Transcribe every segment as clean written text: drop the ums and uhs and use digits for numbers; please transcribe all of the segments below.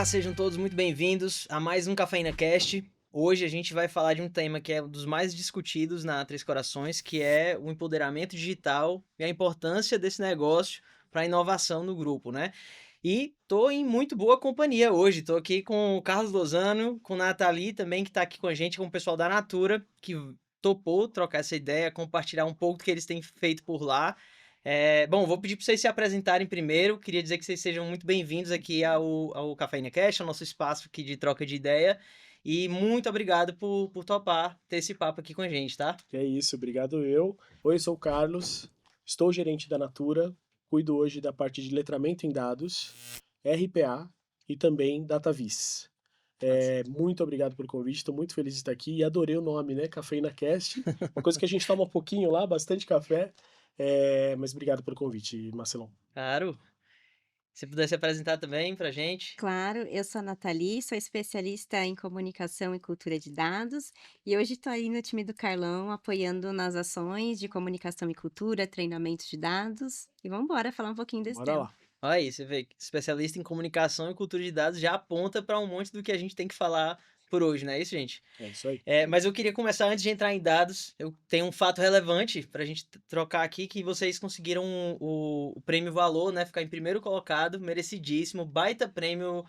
Olá, sejam todos muito bem-vindos a mais um Cafeína Cast. Hoje a gente vai falar de um tema que é um dos mais discutidos na Três Corações, que é o empoderamento digital e a importância desse negócio para a inovação no grupo, né? E tô em muito boa companhia hoje. Tô aqui com o Carlos Lozano, com a Nathalie também, que está aqui com a gente, com o pessoal da Natura, que topou trocar essa ideia, compartilhar um pouco do que eles têm feito por lá. Bom, vou pedir para vocês se apresentarem primeiro. Queria dizer que vocês sejam muito bem-vindos aqui ao Cafeína Cash, ao nosso espaço aqui de troca de ideia. E muito obrigado por topar ter esse papo aqui com a gente, tá? Que é isso, obrigado eu. Oi, eu sou o Carlos, estou gerente da Natura, cuido hoje da parte de letramento em dados, RPA e também DataVis. Massa. Muito obrigado pelo convite, estou muito feliz de estar aqui e adorei o nome, né? Cafeína Cast, uma coisa que a gente toma um pouquinho lá, bastante café, mas obrigado pelo convite, Marcelão. Claro. Se puder se apresentar também pra gente. Claro, eu sou a Nathalie, sou especialista em comunicação e cultura de dados e hoje estou aí no time do Carlão apoiando nas ações de comunicação e cultura, treinamento de dados e vamos embora falar um pouquinho desse Bora tema. lá. Olha aí, você vê que especialista em comunicação e cultura de dados já aponta para um monte do que a gente tem que falar por hoje, não é isso, gente? É isso aí. Mas eu queria começar antes de entrar em dados. Eu tenho um fato relevante para a gente trocar aqui, que vocês conseguiram o prêmio Valor, né? Ficar em primeiro colocado, merecidíssimo, baita prêmio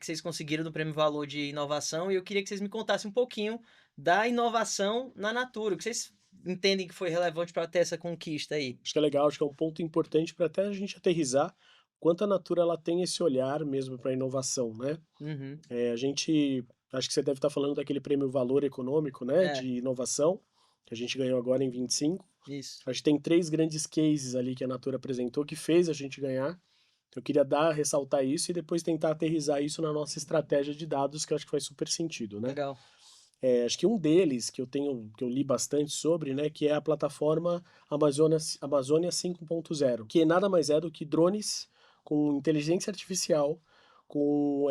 que vocês conseguiram do prêmio Valor de inovação. E eu queria que vocês me contassem um pouquinho da inovação na Natura. O que vocês entendem que foi relevante para ter essa conquista aí? Acho que é legal, acho que é um ponto importante para até a gente aterrizar quanto a Natura ela tem esse olhar mesmo para a inovação, né? Uhum. A gente, acho que você deve estar falando daquele prêmio Valor Econômico, né, É, de inovação, que a gente ganhou agora em 25. isso. Acho que tem três grandes cases ali que a Natura apresentou que fez a gente ganhar. Eu queria ressaltar isso e depois tentar aterrizar isso na nossa estratégia de dados, que eu acho que faz super sentido, né? Legal. Acho que um deles que eu li bastante sobre, né, que é a plataforma Amazônia 5.0, que nada mais é do que drones com inteligência artificial, com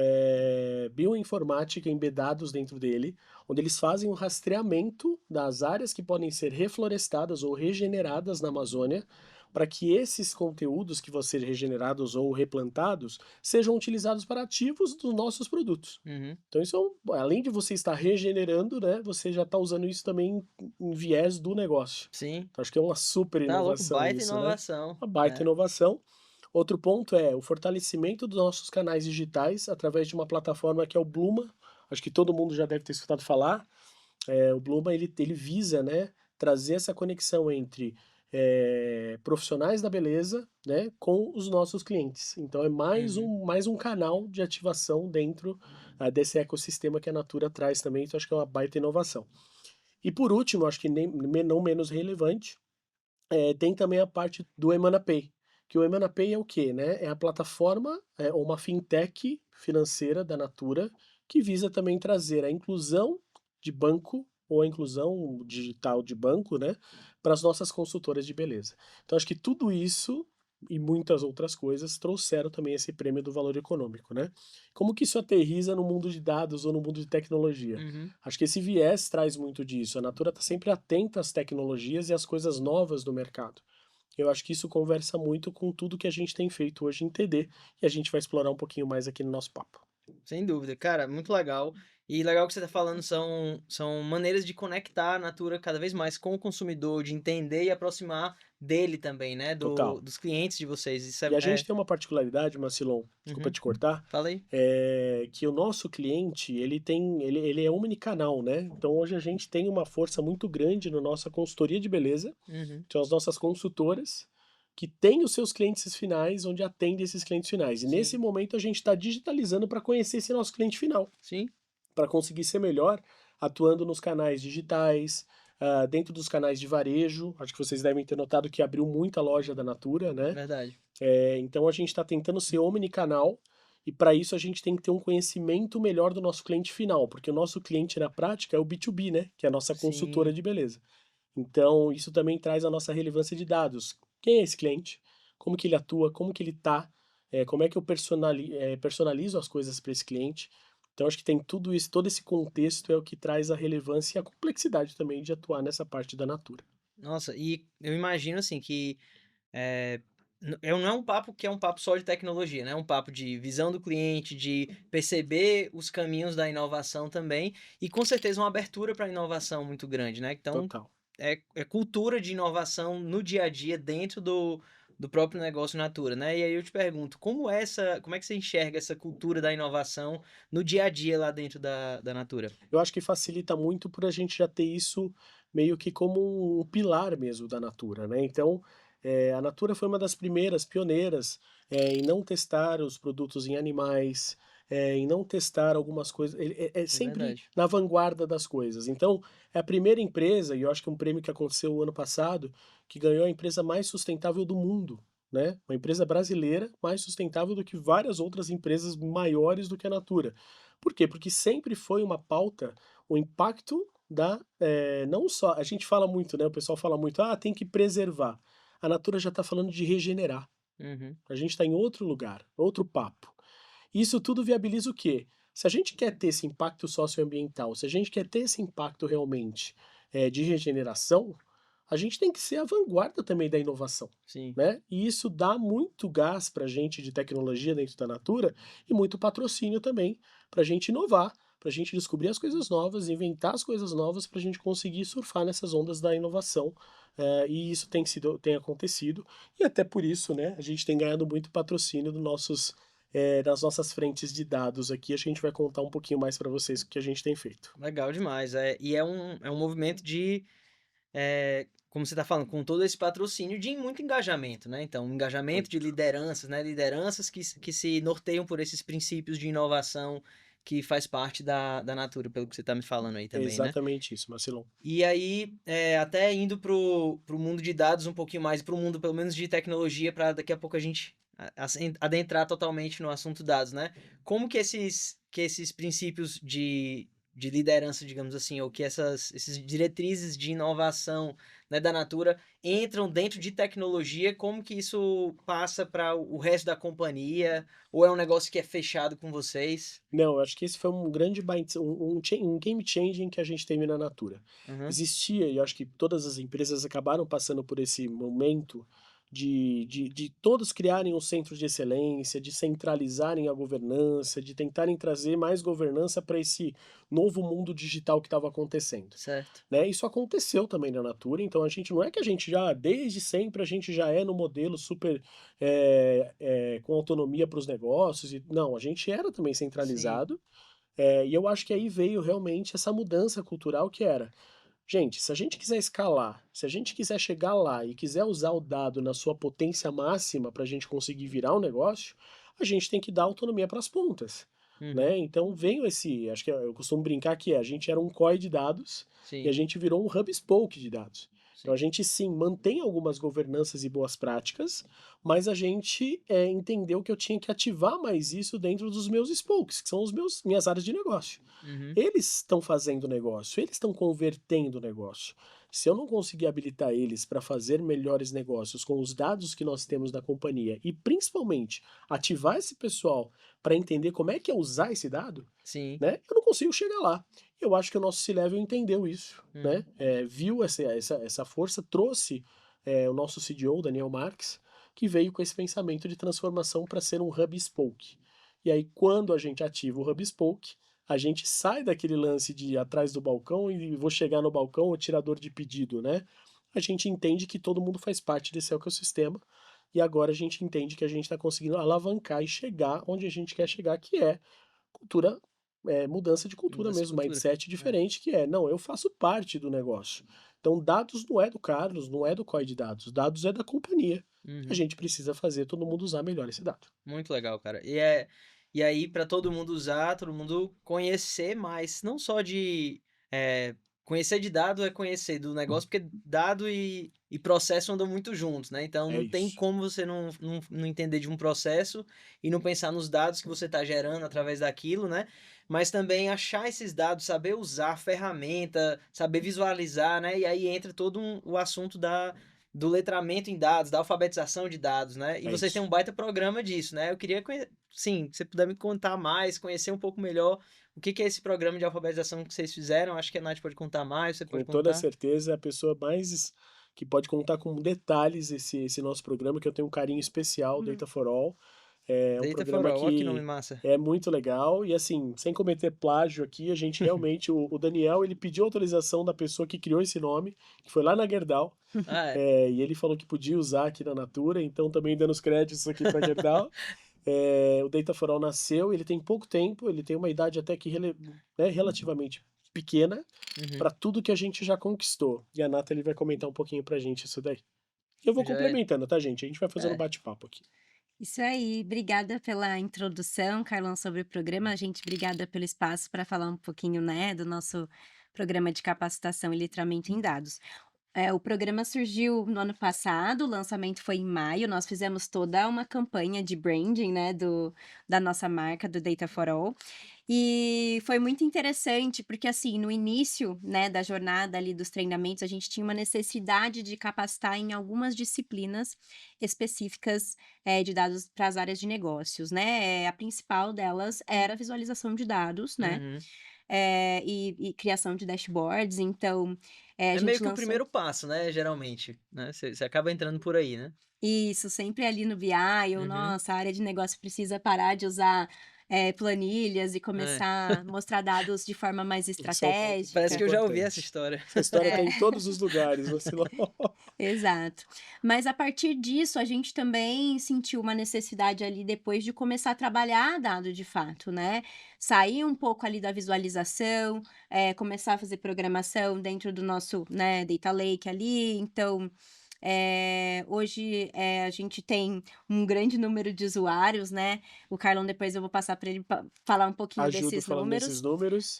bioinformática embedados dentro dele, onde eles fazem um rastreamento das áreas que podem ser reflorestadas ou regeneradas na Amazônia, para que esses conteúdos que vão ser regenerados ou replantados sejam utilizados para ativos dos nossos produtos. Uhum. Então isso além de você estar regenerando, né, você já está usando isso também em viés do negócio. Sim. Então acho que é uma super Tá louco, inovação baita isso, né? inovação. Uma baita É. inovação. Outro ponto é o fortalecimento dos nossos canais digitais através de uma plataforma que é o Bluma. Acho que todo mundo já deve ter escutado falar. O Bluma ele visa, né, trazer essa conexão entre profissionais da beleza, né, com os nossos clientes. Então é Uhum. mais um canal de ativação dentro desse ecossistema que a Natura traz também. Então acho que é uma baita inovação. E por último, acho que não menos relevante, tem também a parte do EmanaPay, que o EmanaPay é o quê, né? É a plataforma, ou uma fintech financeira da Natura, que visa também trazer a inclusão de banco, ou a inclusão digital de banco, né? Para as nossas consultoras de beleza. Então, acho que tudo isso e muitas outras coisas trouxeram também esse prêmio do valor econômico, né? Como que isso aterriza no mundo de dados ou no mundo de tecnologia? Uhum. Acho que esse viés traz muito disso. A Natura está sempre atenta às tecnologias e às coisas novas do mercado. Eu acho que isso conversa muito com tudo que a gente tem feito hoje em TD e a gente vai explorar um pouquinho mais aqui no nosso papo. Sem dúvida, cara, muito legal. E legal que você está falando são maneiras de conectar a Natura cada vez mais com o consumidor, de entender e aproximar dele também, né? Total. Dos clientes de vocês. Isso E a gente é. tem uma particularidade, Marcilon, desculpa Uhum. te cortar, Fala aí. que o nosso cliente, ele é omnicanal, né? Então hoje a gente tem uma força muito grande na nossa consultoria de beleza, Uhum. são as nossas consultoras, que têm os seus clientes finais, onde atendem esses clientes finais. E nesse Sim, momento a gente está digitalizando para conhecer esse nosso cliente final, sim, para conseguir ser melhor atuando nos canais digitais, dentro dos canais de varejo. Acho que vocês devem ter notado que abriu muita loja da Natura, né? verdade. Então a gente está tentando ser omnicanal e para isso a gente tem que ter um conhecimento melhor do nosso cliente final, porque o nosso cliente na prática é o B2B, né? Que é a nossa consultora Sim. de beleza. Então isso também traz a nossa relevância de dados. Quem é esse cliente? Como que ele atua? Como que ele está? Como é que eu personalizo as coisas para esse cliente? Então acho que tem tudo isso, todo esse contexto é o que traz a relevância e a complexidade também de atuar nessa parte da Natura. Nossa, e eu imagino assim que Não é um papo que é um papo só de tecnologia, né? É um papo de visão do cliente, de perceber os caminhos da inovação também, e com certeza uma abertura para inovação muito grande, né? Então, Total. é cultura de inovação no dia a dia dentro do próprio negócio Natura, né? E aí eu te pergunto, como é que você enxerga essa cultura da inovação no dia a dia lá dentro da Natura? Eu acho que facilita muito por a gente já ter isso meio que como um pilar mesmo da Natura, né. Então, a Natura foi uma das primeiras pioneiras, em não testar os produtos em animais, em não testar algumas coisas é É sempre verdade. na vanguarda das coisas. Então, é a primeira empresa, e eu acho que é um prêmio que aconteceu o ano passado, que ganhou a empresa mais sustentável do mundo, né. Uma empresa brasileira mais sustentável do que várias outras empresas maiores do que a Natura. Por quê? Porque sempre foi uma pauta o impacto não só a gente fala muito, né, o pessoal fala muito: "Ah, tem que preservar". A Natura já está falando de regenerar. Uhum. A gente está em outro lugar, outro papo. Isso tudo viabiliza o quê? Se a gente quer ter esse impacto socioambiental, se a gente quer ter esse impacto realmente, de regeneração, a gente tem que ser a vanguarda também da inovação, Sim. né. E isso dá muito gás para a gente de tecnologia dentro da Natura e muito patrocínio também para a gente inovar, para a gente descobrir as coisas novas, inventar as coisas novas para a gente conseguir surfar nessas ondas da inovação, e isso tem acontecido, e até por isso, né, a gente tem ganhado muito patrocínio das nossas frentes de dados aqui. A gente vai contar um pouquinho mais para vocês o que a gente tem feito. Legal demais. E é um movimento de, como você está falando, com todo esse patrocínio de muito engajamento, né? Então, um engajamento de Muito. lideranças, né? Lideranças que se norteiam por esses princípios de inovação que faz parte da Natura, pelo que você está me falando aí É também, né? exatamente isso, Marcelão. E aí, até indo pro mundo de dados um pouquinho mais, pro mundo pelo menos de tecnologia, para daqui a pouco a gente adentrar totalmente no assunto dados, né? Como que esses princípios de liderança, digamos assim, ou que esses diretrizes de inovação, né, da Natura entram dentro de tecnologia, como que isso passa para o resto da companhia, ou é um negócio que é fechado com vocês? Não, eu acho que esse foi um grande um game changing que a gente teve na Natura. Uhum. Existia, e eu acho que todas as empresas acabaram passando por esse momento de todos criarem um centro de excelência, de centralizarem a governança, de tentarem trazer mais governança para esse novo mundo digital que estava acontecendo. Certo. Né, isso aconteceu também na Natura, então a gente não é que a gente já desde sempre a gente já é no modelo super, com autonomia para os negócios e não, a gente era também Sim. centralizado, e eu acho que aí veio realmente essa mudança cultural que era: "Gente, se a gente quiser escalar, se a gente quiser chegar lá e quiser usar o dado na sua potência máxima para a gente conseguir virar um negócio, a gente tem que dar autonomia para as pontas", Uhum. né. Então veio esse acho que eu costumo brincar que a gente era um COE de dados, e a Sim, gente virou um hub spoke de dados. Então a sim. gente sim, mantém algumas governanças e boas práticas, mas a gente, entendeu que eu tinha que ativar mais isso dentro dos meus spokes, que são os meus minhas áreas de negócio. Uhum. Eles estão fazendo negócio, eles estão convertendo negócio. Se eu não conseguir habilitar eles para fazer melhores negócios com os dados que nós temos da companhia e principalmente ativar esse pessoal para entender como é que é usar esse dado, Sim. né, eu não consigo chegar lá. Eu acho que o nosso C-level entendeu isso, né, Uhum. viu essa força, trouxe, o nosso CDO, Daniel Marques, que veio com esse pensamento de transformação para ser um hub spoke. E aí quando a gente ativa o hub spoke, a gente sai daquele lance de ir atrás do balcão e vou chegar no balcão, o tirador de pedido, né. A gente entende que todo mundo faz parte desse ecossistema, e agora a gente entende que a gente está conseguindo alavancar e chegar onde a gente quer chegar, que é cultura, mudança de cultura Mudança de mesmo, cultura. mindset É. diferente, que é: "Não, eu faço parte do negócio". Então dados não é do Carlos, não é do COE de dados, dados é da companhia. A Uhum. gente precisa fazer todo mundo usar melhor esse dado. Muito legal, cara. E aí para todo mundo usar, todo mundo conhecer mais, não só eh, conhecer de dado é conhecer do negócio, porque dado e processo andam muito juntos, né, então É não tem isso. como você não entender de um processo e não pensar nos dados que você está gerando através daquilo, né, mas também achar esses dados, saber usar a ferramenta, saber visualizar, né, e aí entra todo o assunto do letramento em dados, da alfabetização de dados, né? E É vocês têm isso. um baita programa disso, né? Eu queria, sim, se você puder me contar mais, conhecer um pouco melhor o que que é esse programa de alfabetização que vocês fizeram. Acho que a Nath pode contar mais, você pode Com toda contar. certeza, a pessoa mais que pode contar com detalhes esse nosso programa, que eu tenho um carinho especial, Hum. Data for All. É um Data for programa All, ó que nome que massa. é muito legal e, assim, sem cometer plágio aqui, a gente realmente, o Daniel, ele pediu autorização da pessoa que criou esse nome, que foi lá na Gerdau, Ah, é. e ele falou que podia usar aqui na Natura, então também dando os créditos aqui para Gerdau. O Data for All nasceu, ele tem pouco tempo, ele tem uma idade até que né, relativamente pequena Uhum. para tudo que a gente já conquistou. E a Nathalie vai comentar um pouquinho pra gente isso daí. Eu vou Já é. complementando, tá, gente? A gente vai fazendo um É. bate-papo aqui. Isso aí, obrigada pela introdução, Carlão, sobre o programa. Gente, obrigada pelo espaço para falar um pouquinho, né, do nosso programa de capacitação e letramento em dados. O programa surgiu no ano passado, o lançamento foi em maio, nós fizemos toda uma campanha de branding, né, da nossa marca, do Data for All. E foi muito interessante, porque assim, no início, né, da jornada ali dos treinamentos, a gente tinha uma necessidade de capacitar em algumas disciplinas específicas, de dados para as áreas de negócios, né. A principal delas era a visualização de dados, né, Uhum. e criação de dashboards. Então, a É meio gente que o lançou primeiro passo, né, geralmente, né, você acaba entrando por aí, né. isso, sempre ali no BI ou Uhum. nossa, a área de negócio precisa parar de usar, planilhas e É. começar a mostrar dados de forma mais Esse é um ponto muito Parece estratégica. que eu já ouvi essa importante. história. Essa história tá É. em todos os lugares, Vacilão. Exato. Mas a partir disso, a gente também sentiu uma necessidade ali depois de começar a trabalhar dado de fato, né. Sair um pouco ali da visualização, começar a fazer programação dentro do nosso, né, data lake ali. Então, hoje, a gente tem um grande número de usuários, né. O Carlão, depois eu vou passar para ele falar um pouquinho Ajudo desses falando desses números. números.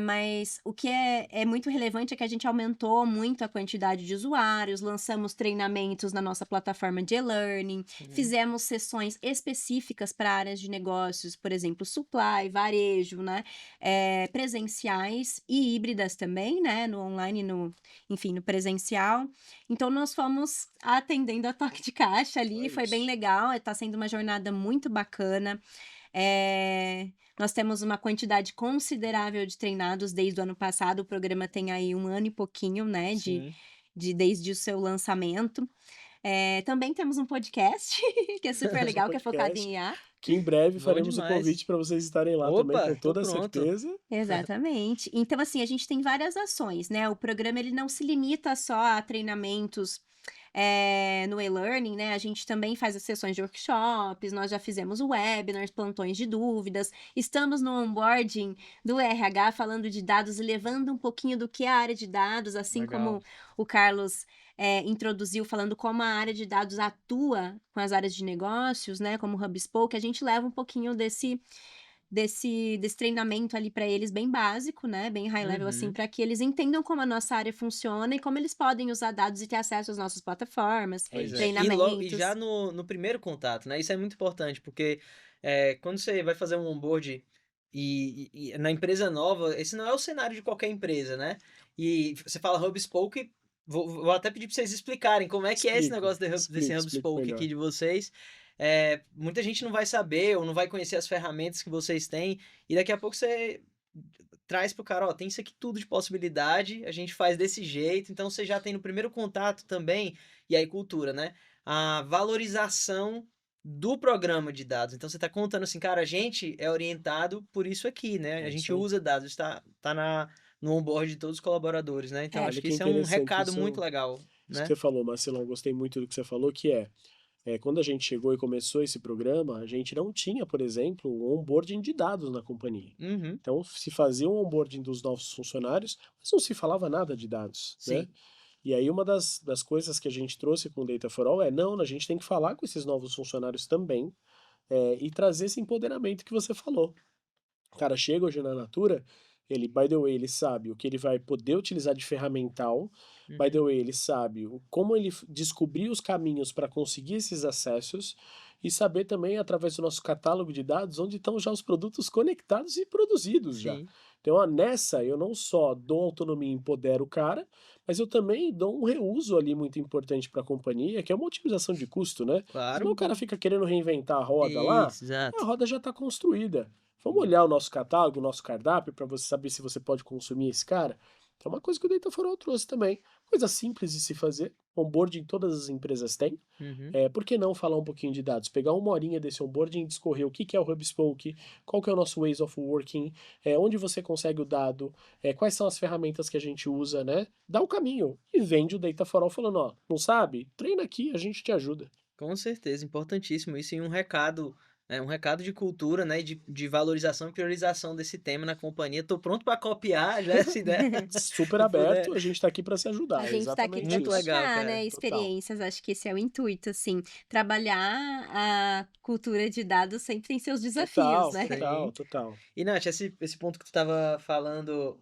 Mas o que é muito relevante é que a gente aumentou muito a quantidade de usuários, lançamos treinamentos na nossa plataforma de e-learning, Uhum. fizemos sessões específicas para áreas de negócios, por exemplo, supply, varejo, né, presenciais e híbridas também, né, no online e enfim, no presencial. Então nós fomos atendendo a toque de caixa É ali, foi bem isso. legal, está sendo uma jornada muito bacana. Nós temos uma quantidade considerável de treinados desde o ano passado, o programa tem aí 1 ano e pouquinho, né, Sim. desde o seu lançamento. Também temos um podcast, que é super Temos um legal, que é focado podcast, em IA. que em breve Bom faremos o demais. convite para vocês estarem lá também, com Opa, tô toda pronto. certeza. Exatamente. Então, assim, a gente tem várias ações, né, o programa ele não se limita só a treinamentos, no e-learning, né, a gente também faz as sessões de workshops, nós já fizemos webinars, plantões de dúvidas, estamos no onboarding do RH falando de dados e levando um pouquinho do que é a área de dados, assim Legal. como o Carlos, introduziu falando como a área de dados atua com as áreas de negócios, né, como o HubSpot, que a gente leva um pouquinho desse treinamento ali para eles bem básico, né, bem high level, assim, Uhum. para que eles entendam como a nossa área funciona e como eles podem usar dados e ter acesso às nossas plataformas, É Pois é. isso. E já treinamentos. no primeiro contato, né, isso é muito importante, porque, quando você vai fazer um onboard e na empresa nova, esse não é o cenário de qualquer empresa, né. E você fala HubSpoke, vou até pedir para vocês explicarem como é que é esse Explico, negócio desse explico HubSpoke aqui melhor. de vocês. Muita gente não vai saber ou não vai conhecer as ferramentas que vocês têm, e daqui a pouco você traz pro cara: "Ó, tem isso aqui tudo de possibilidade, a gente faz desse jeito", então você já tem no primeiro contato também, e aí cultura, né, a valorização do programa de dados. Então você tá contando assim: "Cara, a gente é orientado por isso aqui, né, a É isso gente aí. usa dados, está no onboard de todos os colaboradores", né, então acho Olha que que isso é um interessante, recado muito legal, isso que né. você falou, Marcelão, gostei muito do que você falou, que quando a gente chegou e começou esse programa, a gente não tinha, por exemplo, um onboarding de dados na companhia. Uhum, Então, se fazia um onboarding dos novos funcionários, mas não se falava nada de dados, né? sim. E aí uma das coisas que a gente trouxe com o Data for All não, a gente tem que falar com esses novos funcionários também, e trazer esse empoderamento que você falou. O cara chega hoje na Natura, ele, by the way, ele sabe o que ele vai poder utilizar de ferramental, by the Uhum, way, ele sabe como ele descobrir os caminhos para conseguir esses acessos e saber também, através do nosso catálogo de dados, onde estão já os produtos conectados e produzidos já. sim, Então, ó, nessa, eu não só dou autonomia e empodero o cara, mas eu também dou um reuso ali muito importante para a companhia, que é uma otimização de custo, né? Senão claro. o cara fica querendo reinventar a roda lá, Isso, a exato. roda já está construída. Vamos olhar o nosso catálogo, o nosso cardápio, para você saber se você pode consumir esse cara? É uma coisa que o Data for All trouxe também. Coisa simples de se fazer, onboarding todas as empresas têm. Uhum. Por que não falar um pouquinho de dados? Pegar uma horinha desse onboarding e discorrer o que que é o HubSpoke, qual que é o nosso ways of working, onde você consegue o dado, quais são as ferramentas que a gente usa, né? Dá o caminho e vende o Data for All falando, ó, não sabe? Treina aqui, a gente te ajuda. Com certeza, importantíssimo isso e um recado de cultura, né, de valorização e priorização desse tema na companhia. Tô pronto para copiar já essa ideia, Super se puder. aberto, a gente tá aqui para se A ajudar, é gente tá aqui para exatamente Muito isso. legal, trocar, né, cara. Total. experiências, acho que esse é o intuito, assim, trabalhar a cultura de dados sempre tem seus desafios, Total, né. total, Sim. total. E, Nath, esse ponto que tu estava falando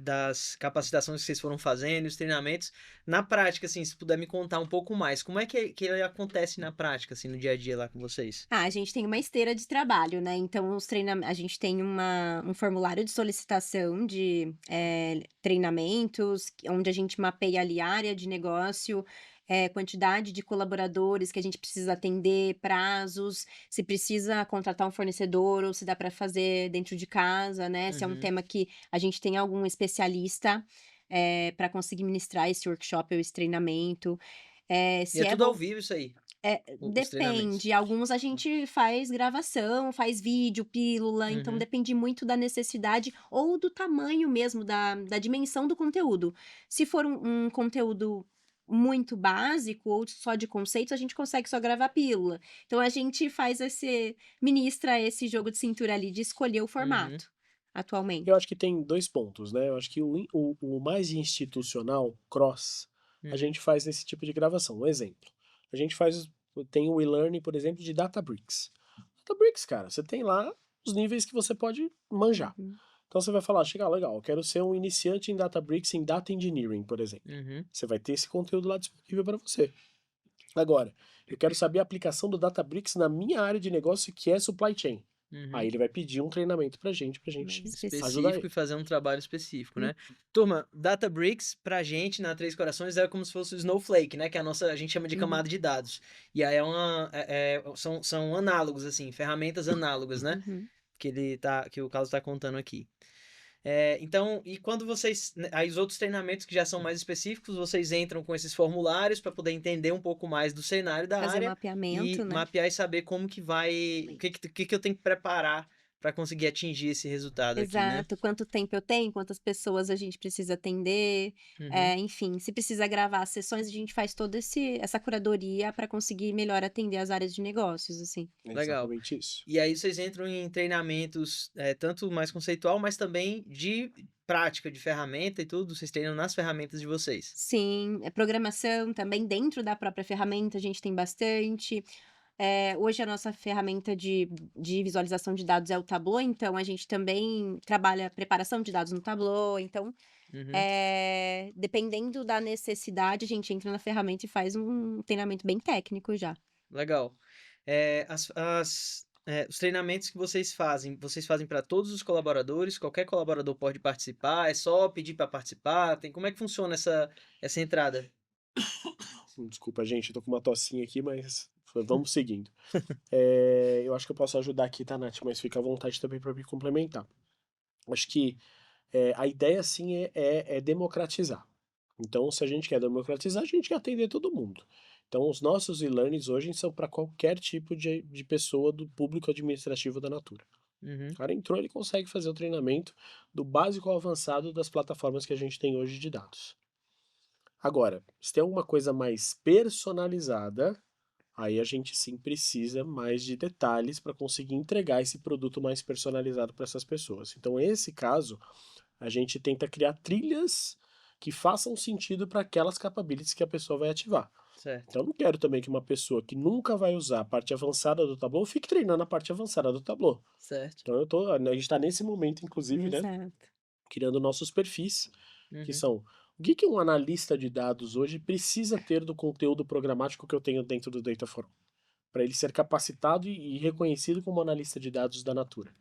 das capacitações que vocês foram fazendo, os treinamentos, na prática, assim, se puder me contar um pouco mais, como é que ele acontece na prática, assim, no dia a dia lá com vocês? Ah, a gente tem uma esteira de trabalho, né, então a gente tem um formulário de solicitação de, treinamentos, onde a gente mapeia ali área de negócio, quantidade de colaboradores que a gente precisa atender, prazos, se precisa contratar um fornecedor ou se dá para fazer dentro de casa, né, se é um Uhum. tema que a gente tem algum especialista, para conseguir ministrar esse workshop ou esse treinamento, E se é é tudo ao vol vivo isso aí, os treinamentos? depende, alguns a gente faz gravação, faz vídeo, pílula, então Uhum, depende muito da necessidade ou do tamanho mesmo, da dimensão do conteúdo. Se for um conteúdo muito básico ou só de conceitos, a gente consegue só gravar pílula. Então a gente ministra esse jogo de cintura ali de escolher o uhum, formato, Eu atualmente. acho que tem 2 pontos, né, eu acho que o mais institucional, cross, a uhum, gente faz nesse tipo de gravação. Um exemplo, a gente tem o e-learning, por exemplo, de Databricks. Databricks, cara, você tem lá os níveis que você pode manjar. Uhum, Então você vai falar, chega, legal, eu quero ser um iniciante em Databricks em Data Engineering, por exemplo. uhum, Você vai ter esse conteúdo lá disponível para você. Agora, eu quero saber a aplicação do Databricks na minha área de negócio, que é supply chain. Aí uhum. ele vai pedir um treinamento pra mais gente ajudar Específico ele. e fazer um trabalho específico, Hum, né? Turma, Databricks pra gente na Três Corações é como se fosse o Snowflake, né? Que é a gente chama de uhum, camada de dados. E aí são análogos, assim, ferramentas análogas, né? uhum. Que o Carlos tá contando aqui. Então, e quando vocês. Aí os outros treinamentos que já são mais específicos, vocês entram com esses formulários para poder entender um pouco mais do cenário da Fazer o área mapeamento, e né. mapear e saber como que vai. O que que eu tenho que preparar para conseguir atingir esse resultado aqui, né? Exato, quanto tempo eu tenho, quantas pessoas a gente precisa atender, Uhum, enfim, se precisa gravar as sessões, a gente faz toda esse essa curadoria para conseguir melhor atender as áreas de negócios, assim. É legal. exatamente isso. E aí vocês entram em treinamentos tanto mais conceitual, mas também de prática de ferramenta e tudo, vocês treinam nas ferramentas de vocês. Sim, programação também dentro da própria ferramenta a gente tem bastante. Hoje a nossa ferramenta de visualização de dados é o Tableau, então a gente também trabalha preparação de dados no Tableau, então, Uhum, dependendo da necessidade, a gente entra na ferramenta e faz um treinamento bem técnico já. legal. Os treinamentos que vocês fazem para todos os colaboradores, qualquer colaborador pode participar, é só pedir para participar, como é que funciona essa entrada? Desculpa, gente, eu tô com uma tossinha aqui, mas vamos seguindo. Eu acho que eu posso ajudar aqui, tá, Nath? Mas fica à vontade também para me complementar. Acho que a ideia, sim, é democratizar. Então, se a gente quer democratizar, a gente quer atender todo mundo. Então, os nossos e-learnings hoje são para qualquer tipo de pessoa do público administrativo da Natura. O Uhum, cara entrou, ele consegue fazer o treinamento do básico ao avançado das plataformas que a gente tem hoje de dados. Agora, se tem alguma coisa mais personalizada, aí a gente sim precisa mais de detalhes para conseguir entregar esse produto mais personalizado para essas pessoas. Então, nesse caso, a gente tenta criar trilhas que façam sentido para aquelas capabilities que a pessoa vai ativar. certo, Então, eu não quero também que uma pessoa que nunca vai usar a parte avançada do Tableau fique treinando a parte avançada do Tableau. certo. Então, a gente está nesse momento, inclusive, né, Exato. criando nossos perfis, que Uhum, são o que um analista de dados hoje precisa ter do conteúdo programático que eu tenho dentro do Dataform, para ele ser capacitado e reconhecido como analista de dados da Natura.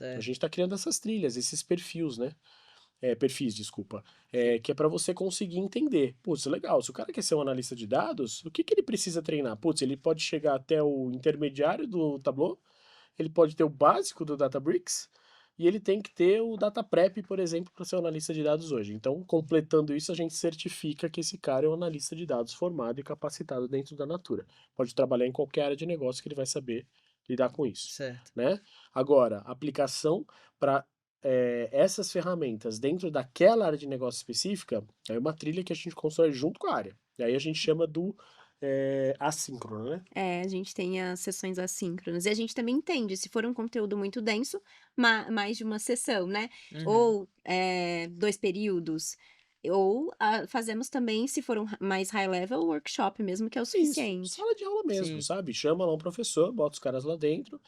Então, a gente certo. está criando essas trilhas, esses perfis, né? Perfis, desculpa, que é para você conseguir entender. Putz, legal, se o cara quer ser um analista de dados, o que que ele precisa treinar? Putz, ele pode chegar até o intermediário do Tableau, ele pode ter o básico do Databricks, e ele tem que ter o data prep, por exemplo, para ser um analista de dados hoje. Então, completando isso, a gente certifica que esse cara é um analista de dados formado e capacitado dentro da Natura. Pode trabalhar em qualquer área de negócio que ele vai saber lidar com isso, Certo. né? Agora, aplicação para essas ferramentas dentro daquela área de negócio específica é uma trilha que a gente constrói junto com a área. E aí a gente chama do assíncrono, né? A gente tem as sessões assíncronas. E a gente também entende, se for um conteúdo muito denso, mais de uma sessão, né? Uhum. Ou 2 períodos. Ou fazemos também, se for mais high level, workshop mesmo, que é o Isso, suficiente. sala de aula mesmo, Sim, sabe? Chama lá um professor, bota os caras lá dentro,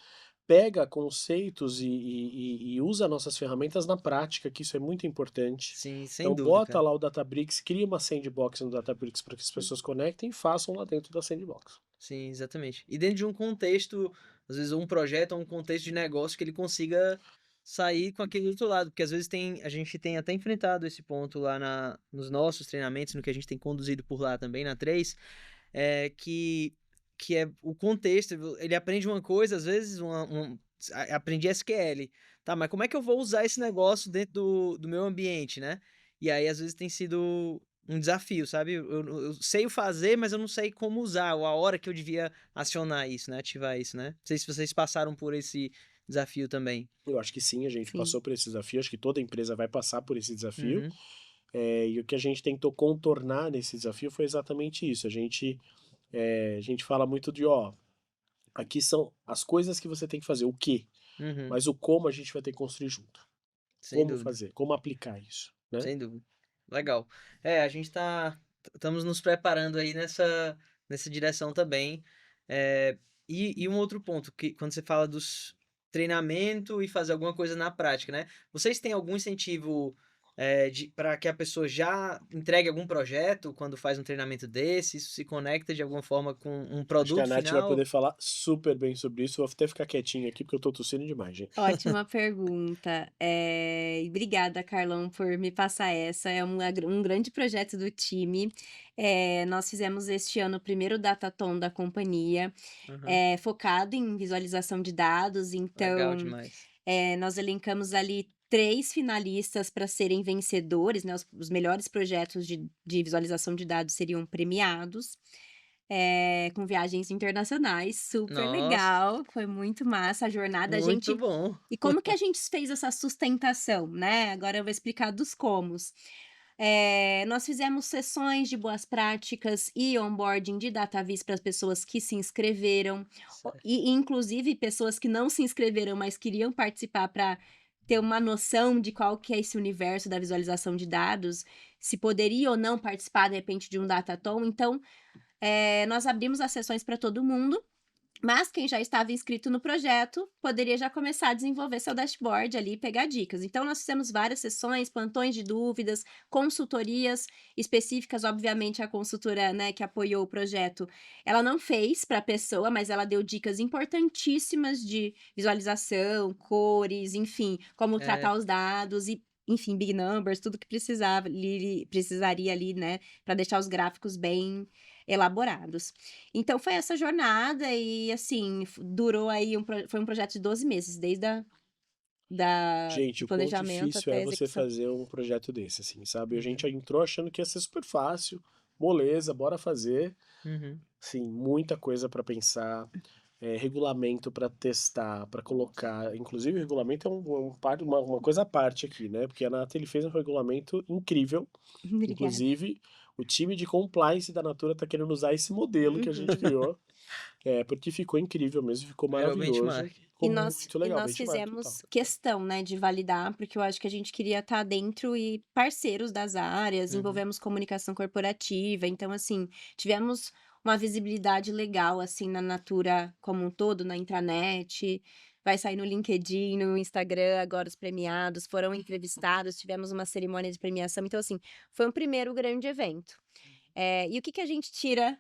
pega conceitos e usa nossas ferramentas na prática, que isso é muito importante. sim, sem Então dúvida, bota cara. lá o Databricks, cria uma sandbox no Databricks para que as pessoas conectem e façam lá dentro da sandbox. Sim, exatamente. E dentro de um contexto, às vezes um projeto ou um contexto de negócio que ele consiga sair com aquele outro lado, porque às vezes a gente tem até enfrentado esse ponto lá nos nossos treinamentos, no que a gente tem conduzido por lá também na 3, é que é o contexto, ele aprende uma coisa, às vezes aprendi SQL, tá, mas como é que eu vou usar esse negócio dentro do meu ambiente, né? E aí às vezes tem sido um desafio, sabe? Eu sei o fazer, mas eu não sei como usar, ou a hora que eu devia acionar isso, né? Ativar isso, né? Não sei se vocês passaram por esse desafio também. Eu acho que sim, a gente Sim. passou por esse desafio, acho que toda empresa vai passar por esse desafio. Uhum, E o que a gente tentou contornar nesse desafio foi exatamente isso. A gente fala muito de, ó, aqui são as coisas que você tem que fazer, o quê? uhum, Mas o como a gente vai ter que construir junto. sem Como dúvida. fazer, como aplicar isso, né? Sem dúvida. Legal. A gente estamos nos preparando aí nessa direção também. E um outro ponto, que quando você fala dos treinamento e fazer alguma coisa na prática, né? Vocês têm algum incentivo para que a pessoa já entregue algum projeto quando faz um treinamento desse? Isso se conecta de alguma forma com um Acho que a produto Nath vai final? poder falar super bem sobre isso. Vou até ficar quietinho aqui porque eu tô tossindo demais, gente. Ótima pergunta. E obrigada, Carlão, por me passar essa. É um grande projeto do time. Nós fizemos este ano o primeiro Datathon da companhia, Aham, focado em visualização de dados. legal Então, demais. nós elencamos ali 3 finalistas para serem vencedores, né? Os melhores projetos de visualização de dados seriam premiados. Com viagens internacionais, super Nossa, legal, foi muito massa a jornada. A muito gente bom. e como que a gente fez essa sustentação, né? Agora eu vou explicar dos comos. Nós fizemos sessões de boas práticas e onboarding de DataVis para as pessoas que se inscreveram, Certo. e inclusive pessoas que não se inscreveram, mas queriam participar para ter uma noção de qual que é esse universo da visualização de dados, se poderia ou não participar, de repente, de um Datathon. Então, nós abrimos as sessões para todo mundo, mas quem já estava inscrito no projeto poderia já começar a desenvolver seu dashboard ali e pegar dicas. Então, nós fizemos várias sessões, plantões de dúvidas, consultorias específicas. Obviamente, a consultora, né, que apoiou o projeto, ela não fez para a pessoa, mas ela deu dicas importantíssimas de visualização, cores, enfim, como É, tratar os dados e, enfim, big numbers, tudo que precisaria ali, né, para deixar os gráficos bem elaborados. Então foi essa jornada e, assim, durou aí foi um projeto de 12 meses, desde Gente, do o quão planejamento difícil até é a você execução. fazer um projeto desse, assim, sabe? A gente uhum, entrou achando que ia ser super fácil, moleza, bora fazer. uhum. Sim, muita coisa para pensar, regulamento para testar, para colocar. Inclusive, o regulamento é uma coisa à parte aqui, né? Porque a Nathalie fez um regulamento incrível. Obrigada. Inclusive, o time de compliance da Natura está querendo usar esse modelo que a gente criou, porque ficou incrível mesmo, ficou Virou maravilhoso, benchmark. ficou muito E legal, nós benchmark total. fizemos questão, né, de validar, porque eu acho que a gente queria estar dentro e parceiros das áreas, Uhum. envolvemos comunicação corporativa, então, assim, tivemos uma visibilidade legal, assim, na Natura como um todo, na intranet, vai sair no LinkedIn, no Instagram, agora os premiados foram entrevistados, tivemos uma cerimônia de premiação, então, assim, foi um primeiro grande evento. E o que que a gente tira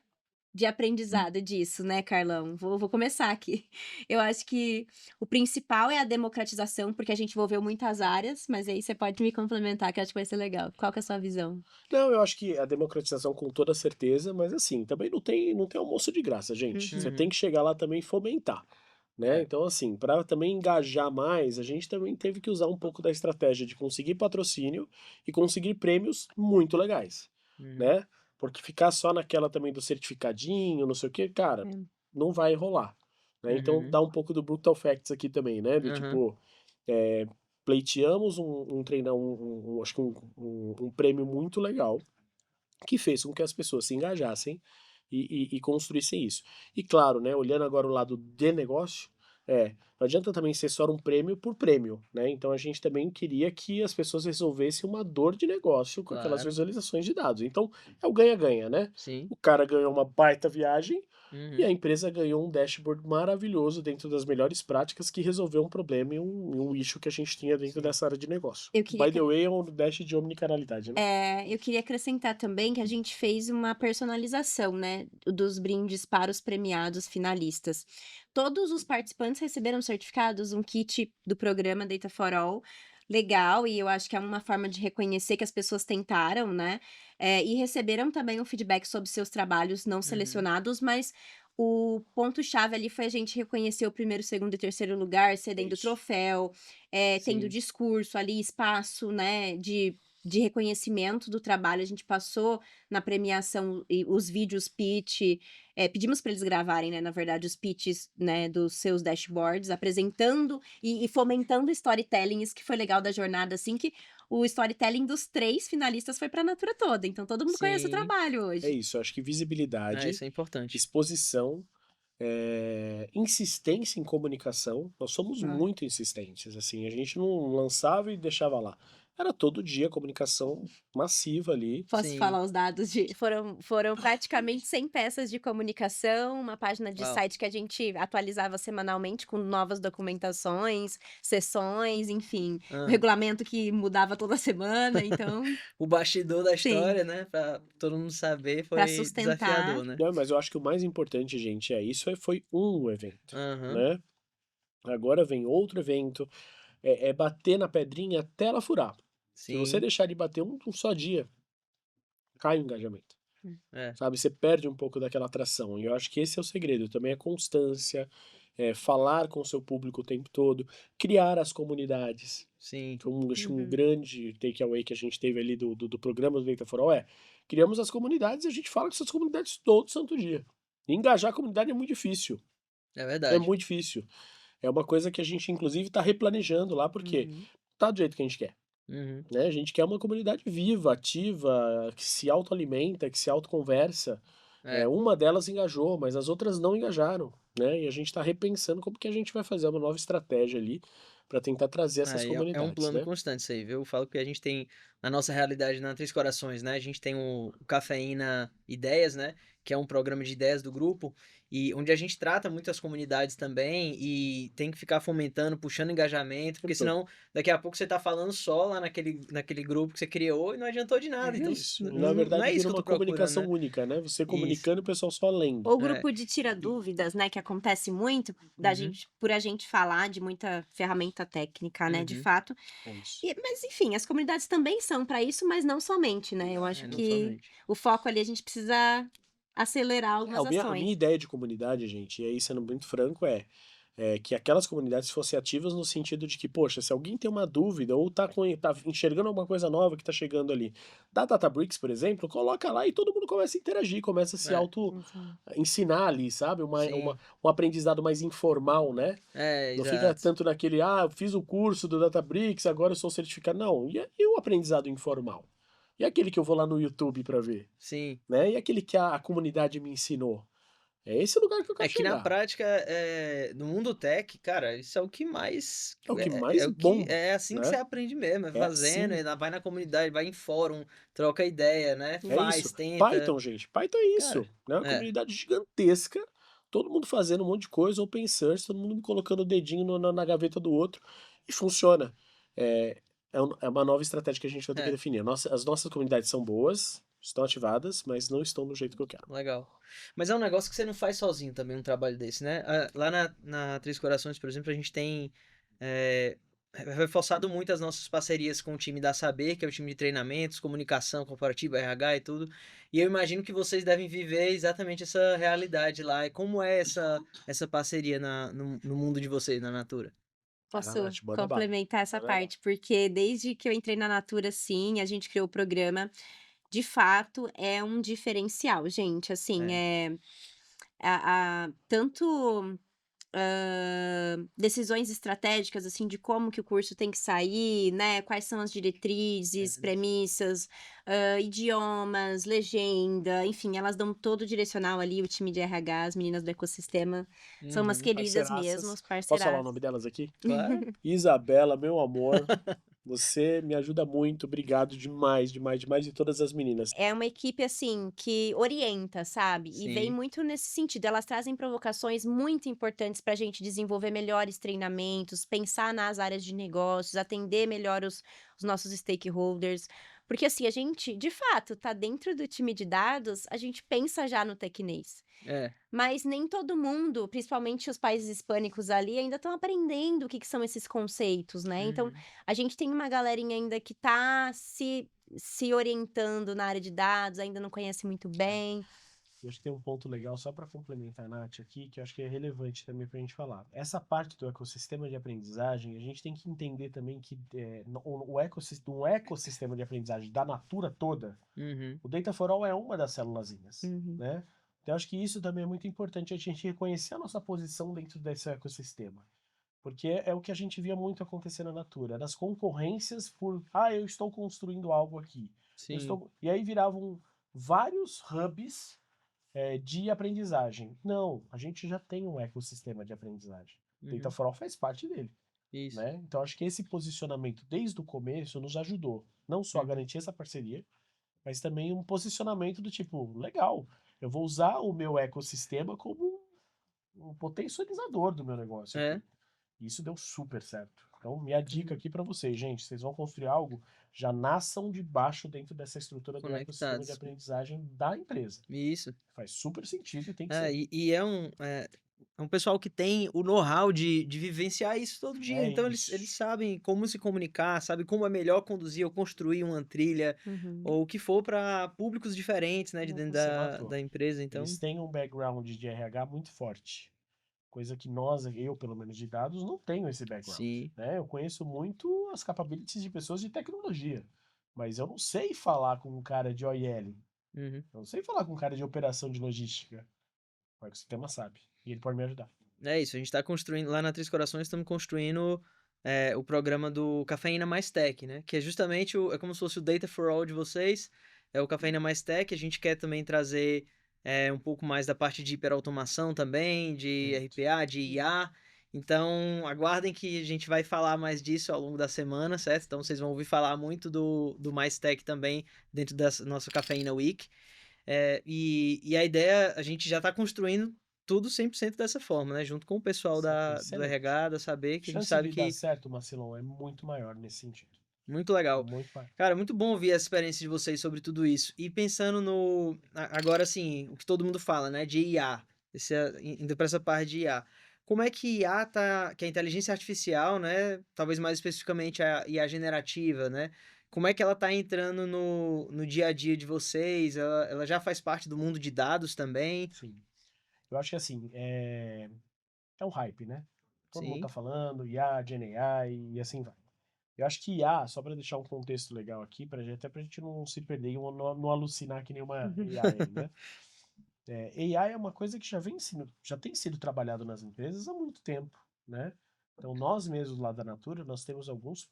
de aprendizado disso, né, Carlão? Vou começar aqui. Eu acho que o principal é a democratização, porque a gente envolveu muitas áreas, mas aí você pode me complementar, que eu acho que vai ser legal. Qual que é a sua visão? Não, eu acho que a democratização com toda certeza, mas assim, também não tem almoço de graça, gente. Você tem Uhum. Uhum. que chegar lá também e fomentar, né? É. Então, assim, para também engajar mais, a gente também teve que usar um pouco da estratégia de conseguir patrocínio e conseguir prêmios muito legais, Uhum. né? Porque ficar só naquela também do certificadinho, não sei o quê, cara, É. não vai rolar, né? Então, Uhum. dá um pouco do Brutal Facts aqui também, né? Do Aham. tipo, é, pleiteamos acho que um prêmio muito legal que fez com que as pessoas se engajassem e construíssem isso. E claro, né, olhando agora o lado de negócio, não adianta também ser só um prêmio por prêmio, né? Então a gente também queria que as pessoas resolvessem uma dor de negócio com aquelas Claro. visualizações de dados. Então é o ganha-ganha, né? Sim. O cara ganhou uma baita viagem e Uhum. a empresa ganhou um dashboard maravilhoso dentro das melhores práticas que resolveu um problema e um issue que a gente tinha dentro Sim. dessa área de negócio. Eu queria By the way, é um dash de omnicanalidade, né? eu queria acrescentar também que a gente fez uma personalização, né, dos brindes para os premiados finalistas. Todos os participantes receberam certificados, um kit do programa Data for All, legal, e eu acho que é uma forma de reconhecer que as pessoas tentaram, né, e receberam também um feedback sobre seus trabalhos não Uhum. selecionados, mas o ponto-chave ali foi a gente reconhecer o primeiro, segundo e terceiro lugar, É cedendo isso. troféu, tendo Sim. discurso ali, espaço, né, de reconhecimento do trabalho, a gente passou na premiação e os vídeos pitch, pedimos para eles gravarem, né, na verdade, os pitches, né, dos seus dashboards, apresentando e fomentando storytelling, isso que foi legal da jornada, assim, que o storytelling dos 3 finalistas foi pra Natura toda, então todo mundo conhece o Sim. trabalho É hoje. isso, eu acho que É, visibilidade, isso é importante. exposição, insistência em comunicação. Nós somos Ah. muito insistentes, assim, a gente não lançava e deixava lá. Era todo dia comunicação massiva ali. Posso Sim. falar os dados de foram praticamente 100 peças de comunicação, uma página de Uau. site que a gente atualizava semanalmente com novas documentações, sessões, enfim, o Hã. regulamento que mudava toda semana, então O bastidor da sim, história, né, pra todo mundo saber, para foi sustentar. desafiador, né. Não, mas eu acho que o mais importante, gente, foi um evento, Aham. né? Agora vem outro evento, é bater na pedrinha até ela furar. Se você Sim. deixar de bater um só dia, cai o engajamento. É. Sabe, você perde um pouco daquela atração. E eu acho que esse é o segredo. Também é constância, falar com o seu público o tempo todo, criar as comunidades. Sim. Então, acho que um Uhum. grande takeaway que a gente teve ali do programa do Data for All criamos as comunidades e a gente fala com essas comunidades todo santo dia. E engajar a comunidade é muito difícil. É É verdade. muito difícil. É uma coisa que a gente, inclusive, está replanejando lá, porque Uhum. tá do jeito que a gente quer. Uhum. Né? A gente quer uma comunidade viva, ativa, que se autoalimenta, que se autoconversa. É. Uma delas engajou, mas as outras não engajaram, né? E a gente está repensando como que a gente vai fazer uma nova estratégia ali para tentar trazer essas Aí é um comunidades, plano né? constante isso aí, viu. Eu falo que a gente tem, na nossa realidade na Três Corações, né, a gente tem o Cafeína Ideias, né, que é um programa de ideias do grupo, e onde a gente trata muito as comunidades também, e tem que ficar fomentando, puxando engajamento, O porque tempo todo. senão daqui a pouco você tá falando só lá naquele grupo que você criou e não adiantou de nada, É. É então isso. Na não verdade, é isso vira que eu uma tô procurando, comunicação né. única, né? Você Isso. comunicando e o pessoal só lendo. Ou É. grupo de tira dúvidas, né, que acontece muito da Uhum. gente por a gente falar de muita ferramenta técnica, né, de Uhum. fato. É isso. Mas enfim, as comunidades também são para isso, mas não somente, né, eu acho É, não que somente. o foco ali a gente precisa acelerar algumas A minha ações. ideia de comunidade, gente, e aí sendo muito franco, que aquelas comunidades fossem ativas no sentido de que, poxa, se alguém tem uma dúvida ou tá enxergando alguma coisa nova que tá chegando ali, da Databricks, por exemplo, coloca lá e todo mundo começa a interagir, começa a se É. Exato. ensinar ali, sabe? Sim. Um aprendizado mais informal, né? É, Não fica exato. tanto naquele, eu fiz o curso do Databricks, agora eu sou certificado. Não, e o aprendizado informal? E aquele que eu vou lá no YouTube para ver, Sim. né? E aquele que a comunidade me ensinou? É esse o lugar que eu É quero que na chegar. prática, no mundo tech, cara, isso é o que mais É o que é mais o que bomba, é assim que você né? aprende mesmo, é É fazendo, assim, vai na comunidade, vai em fórum, troca ideia, né, é isso. faz, tenta. Python, gente, Python é Cara, isso, né? Uma é, comunidade gigantesca, todo mundo fazendo um monte de coisa, open source, todo mundo colocando o dedinho na gaveta do outro e funciona. É, é uma nova estratégia que a gente vai ter que é, definir. As nossas comunidades são boas, estão ativadas, mas não estão do jeito que eu quero. legal. Mas é um negócio que você não faz sozinho também, um trabalho desse, né. Lá na Três Corações, por exemplo, a gente tem, reforçado muito as nossas parcerias com o time da Saber, que é o time de treinamentos, comunicação corporativa, RH e tudo. E eu imagino que vocês devem viver exatamente essa realidade lá. E como é essa parceria no mundo de vocês, na Natura? Vai lá, Posso Nath, manda bala. complementar essa Manda bala. parte, porque desde que eu entrei na Natura, sim, a gente criou o programa. De fato, é um diferencial, gente. Assim, É. tanto decisões estratégicas, assim, de como que o curso tem que sair, né? Quais são as diretrizes, É. premissas, idiomas, legenda, enfim, elas dão todo o direcional ali, o time de RH, as meninas do ecossistema, são umas Uhum. queridas mesmo, Parceiraças. os Posso falar o parceiraços. nome delas aqui? Claro. Isabela, meu amor, você me ajuda muito. Obrigado demais, demais, demais. E todas as meninas. É uma equipe, assim, que orienta, sabe, e vem Sim. muito nesse sentido, elas trazem provocações muito importantes para a gente desenvolver melhores treinamentos, pensar nas áreas de negócios, atender melhor os nossos stakeholders, porque, assim, a gente, de fato, tá dentro do time de dados, a gente pensa já no tecnês, É. mas nem todo mundo, principalmente os países hispânicos ali, ainda estão aprendendo o que que são esses conceitos, né. Então, Uhum. a gente tem uma galerinha ainda que tá se orientando na área de dados, ainda não conhece muito bem. Eu acho que tem um ponto legal, só para complementar a Nath aqui, que eu acho que é relevante também para a gente falar. Essa parte do ecossistema de aprendizagem, a gente tem que entender também que um ecossistema de aprendizagem da Natura toda, Uhum. o Data for All é uma das célulazinhas, Uhum. né? Então, eu acho que isso também é muito importante, a gente reconhecer a nossa posição dentro desse ecossistema. Porque é o que a gente via muito acontecer na Natura, das concorrências por, eu estou construindo algo aqui. Sim. E aí viravam vários hubs de aprendizagem. Não, a gente já tem um ecossistema de aprendizagem. Data Uhum. for All faz parte dele, Isso. né? Então acho que esse posicionamento desde o começo nos ajudou, não só a Uhum. garantir essa parceria, mas também um posicionamento do tipo, legal, eu vou usar o meu ecossistema como um potencializador do meu negócio É. aqui. E isso deu super certo. Então, minha dica Uhum. aqui para vocês, gente, vocês vão construir algo, já nasçam de baixo dentro dessa estrutura do ecossistema de Conectados. aprendizagem da empresa. Isso. Faz super sentido e tem que É, ser. e é um pessoal que tem o know-how de vivenciar isso todo dia. É Então eles isso. sabem como se comunicar, sabem como é melhor conduzir ou construir uma trilha, Uhum. ou o que for para públicos diferentes, né, de dentro Você da matou. empresa. Eles Então, têm um background de RH muito forte. Coisa que nós, eu pelo menos de dados, não tenho esse background. sim. Né? Eu conheço muito as capabilities de pessoas de tecnologia. Mas eu não sei falar com um cara de OIL. Uhum. Eu não sei falar com um cara de operação de logística. O ecossistema sabe. E ele pode me ajudar. É isso, a gente está construindo, lá na Três Corações, estamos construindo o programa do Cafeína Mais Tech, né? Que é justamente, é como se fosse o Data for All de vocês, é o Cafeína Mais Tech, a gente quer também trazer um pouco mais da parte de hiperautomação também, de Perfeito. RPA, de IA, então aguardem que a gente vai falar mais disso ao longo da semana, certo? Então vocês vão ouvir falar muito do Mais Tech também dentro da nossa Cafeína Week. E a ideia, a gente já está construindo tudo 100% dessa forma, né? Junto com o pessoal do Excelente. RH, da Saber, que a gente Chance sabe de dar que certo, Macilon, é muito maior nesse sentido. muito legal. Muito maior. Cara, muito bom ouvir a experiência de vocês sobre tudo isso. E pensando agora assim, o que todo mundo fala, né? De IA, indo para essa parte de IA. Como é que IA tá, que a inteligência artificial, né? Talvez mais especificamente a IA generativa, né? Como é que ela tá entrando no dia a dia de vocês? Ela já faz parte do mundo de dados também? Sim. Eu acho que assim, é um hype, né? Todo mundo tá Sim. falando, IA, Gen AI e assim vai. Eu acho que IA, só para deixar um contexto legal aqui, até pra gente não se perder e não alucinar que nenhuma AI aí, né? AI é uma coisa que já tem sido trabalhado nas empresas há muito tempo, né? Então nós mesmos lá da Natura, nós temos alguns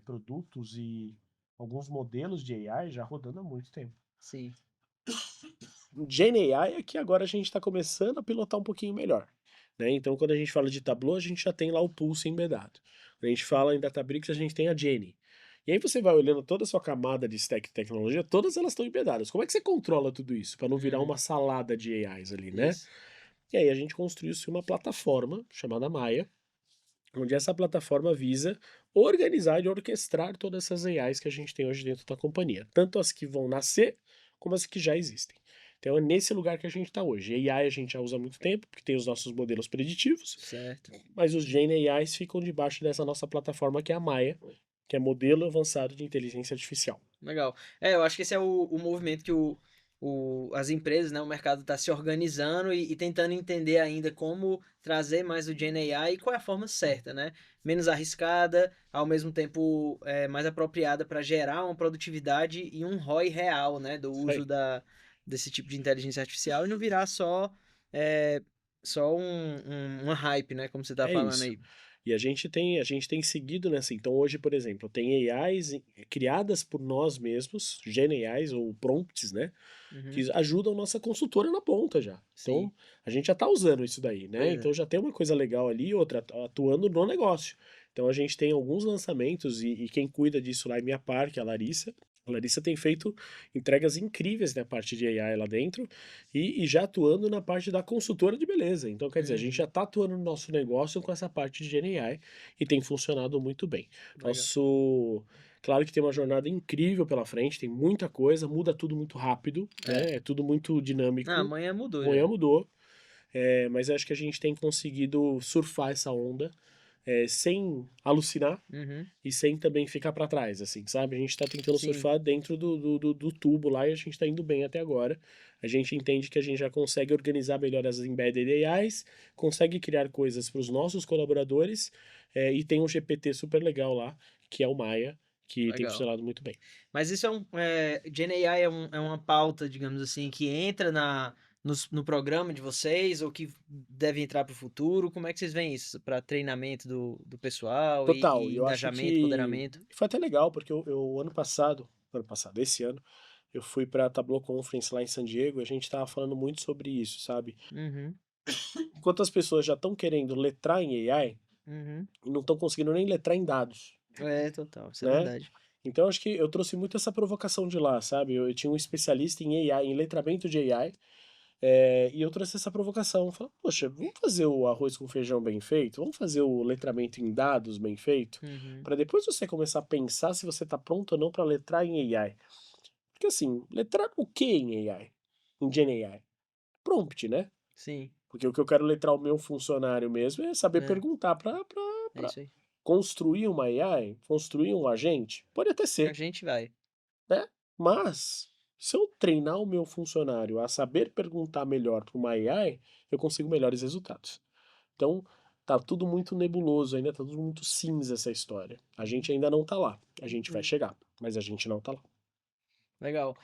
produtos e alguns modelos de AI já rodando há muito tempo. Sim. Gen AI é que agora a gente está começando a pilotar um pouquinho melhor. Né? Então, quando a gente fala de Tableau, a gente já tem lá o Pulse embedado. Quando a gente fala em Databricks, a gente tem a Genie. E aí você vai olhando toda a sua camada de stack de tecnologia, todas elas estão embedadas. Como é que você controla tudo isso para não virar Uhum. uma salada de AIs ali, né? Isso. E aí a gente construiu-se uma plataforma chamada Maia, onde essa plataforma visa organizar e orquestrar todas essas AIs que a gente tem hoje dentro da companhia, tanto as que vão nascer como as que já existem. Então é nesse lugar que a gente está hoje. AI a gente já usa há muito tempo, porque tem os nossos modelos preditivos, Certo. mas os Gen AIs ficam debaixo dessa nossa plataforma que é a Maia, que é modelo avançado de inteligência artificial. Legal. Eu acho que esse é o movimento que as empresas, né, o mercado está se organizando e tentando entender ainda como trazer mais o Gen AI e qual é a forma certa, né? Menos arriscada, ao mesmo tempo mais apropriada para gerar uma produtividade e um ROI real, né, do Isso uso aí. desse tipo de inteligência artificial e não virar é, só uma hype, né, como você está É falando isso. aí. E a gente tem seguido nessa. Então, hoje, por exemplo, tem AIs criadas por nós mesmos, Gen AIs ou prompts, né? Uhum. Que ajudam nossa consultora na ponta já. Sim, Então, a gente já está usando isso daí, né? pois é. Então, já tem uma coisa legal ali, outra atuando no negócio. Então, a gente tem alguns lançamentos e quem cuida disso lá é minha par, que é a Larissa. A Larissa tem feito entregas incríveis na parte de AI lá dentro e já atuando na parte da consultora de beleza. Então, quer dizer, a gente Uhum. já está atuando no nosso negócio com essa parte de GenAI e tem funcionado muito bem. Legal. Nosso Claro que tem uma jornada incrível pela frente, tem muita coisa, muda tudo muito rápido, É. né? É tudo muito Ah, dinâmico. amanhã mudou Amanhã já. mudou, mas acho que a gente tem conseguido surfar essa onda, sem alucinar Uhum. e sem também ficar para trás, assim, sabe? A gente está tentando Sim. surfar dentro do tubo lá e a gente está indo bem até agora. A gente entende que a gente já consegue organizar melhor as embedded AIs, consegue criar coisas para os nossos colaboradores, e tem um GPT super legal lá, que é o Maia, que tem Legal. funcionado muito bem. Mas isso Gen AI é uma pauta, digamos assim, que entra no programa de vocês ou que deve entrar para o futuro? Como é que vocês veem isso para treinamento do pessoal Total, e eu acho engajamento, que empoderamento? foi até legal, porque esse ano, eu fui para a Tableau Conference lá em San Diego e a gente tava falando muito sobre isso, sabe? Uhum, Enquanto as pessoas já estão querendo letrar em AI uhum. e não estão conseguindo nem letrar em dados, Total, isso é né? verdade. Então acho que eu trouxe muito essa provocação de lá, sabe? Eu tinha um especialista em AI, em letramento de AI, e eu trouxe essa provocação. Falei, poxa, vamos fazer o arroz com feijão bem feito? Vamos fazer o letramento em dados bem feito? Uhum, Para depois você começar a pensar se você está pronto ou não para letrar em AI. Porque assim, letrar o que em AI? Em Gen AI? Prompt, né? sim, Porque o que eu quero letrar o meu funcionário mesmo é saber né? perguntar É para isso aí. construir uma AI, construir um agente. Pode até A ser, gente vai. né? Mas, se eu treinar o meu funcionário a saber perguntar melhor para uma AI, eu consigo melhores resultados. Então, tá tudo muito nebuloso ainda, tá tudo muito cinza essa história. A gente ainda não tá lá. A gente vai chegar, mas a gente não tá lá. Legal.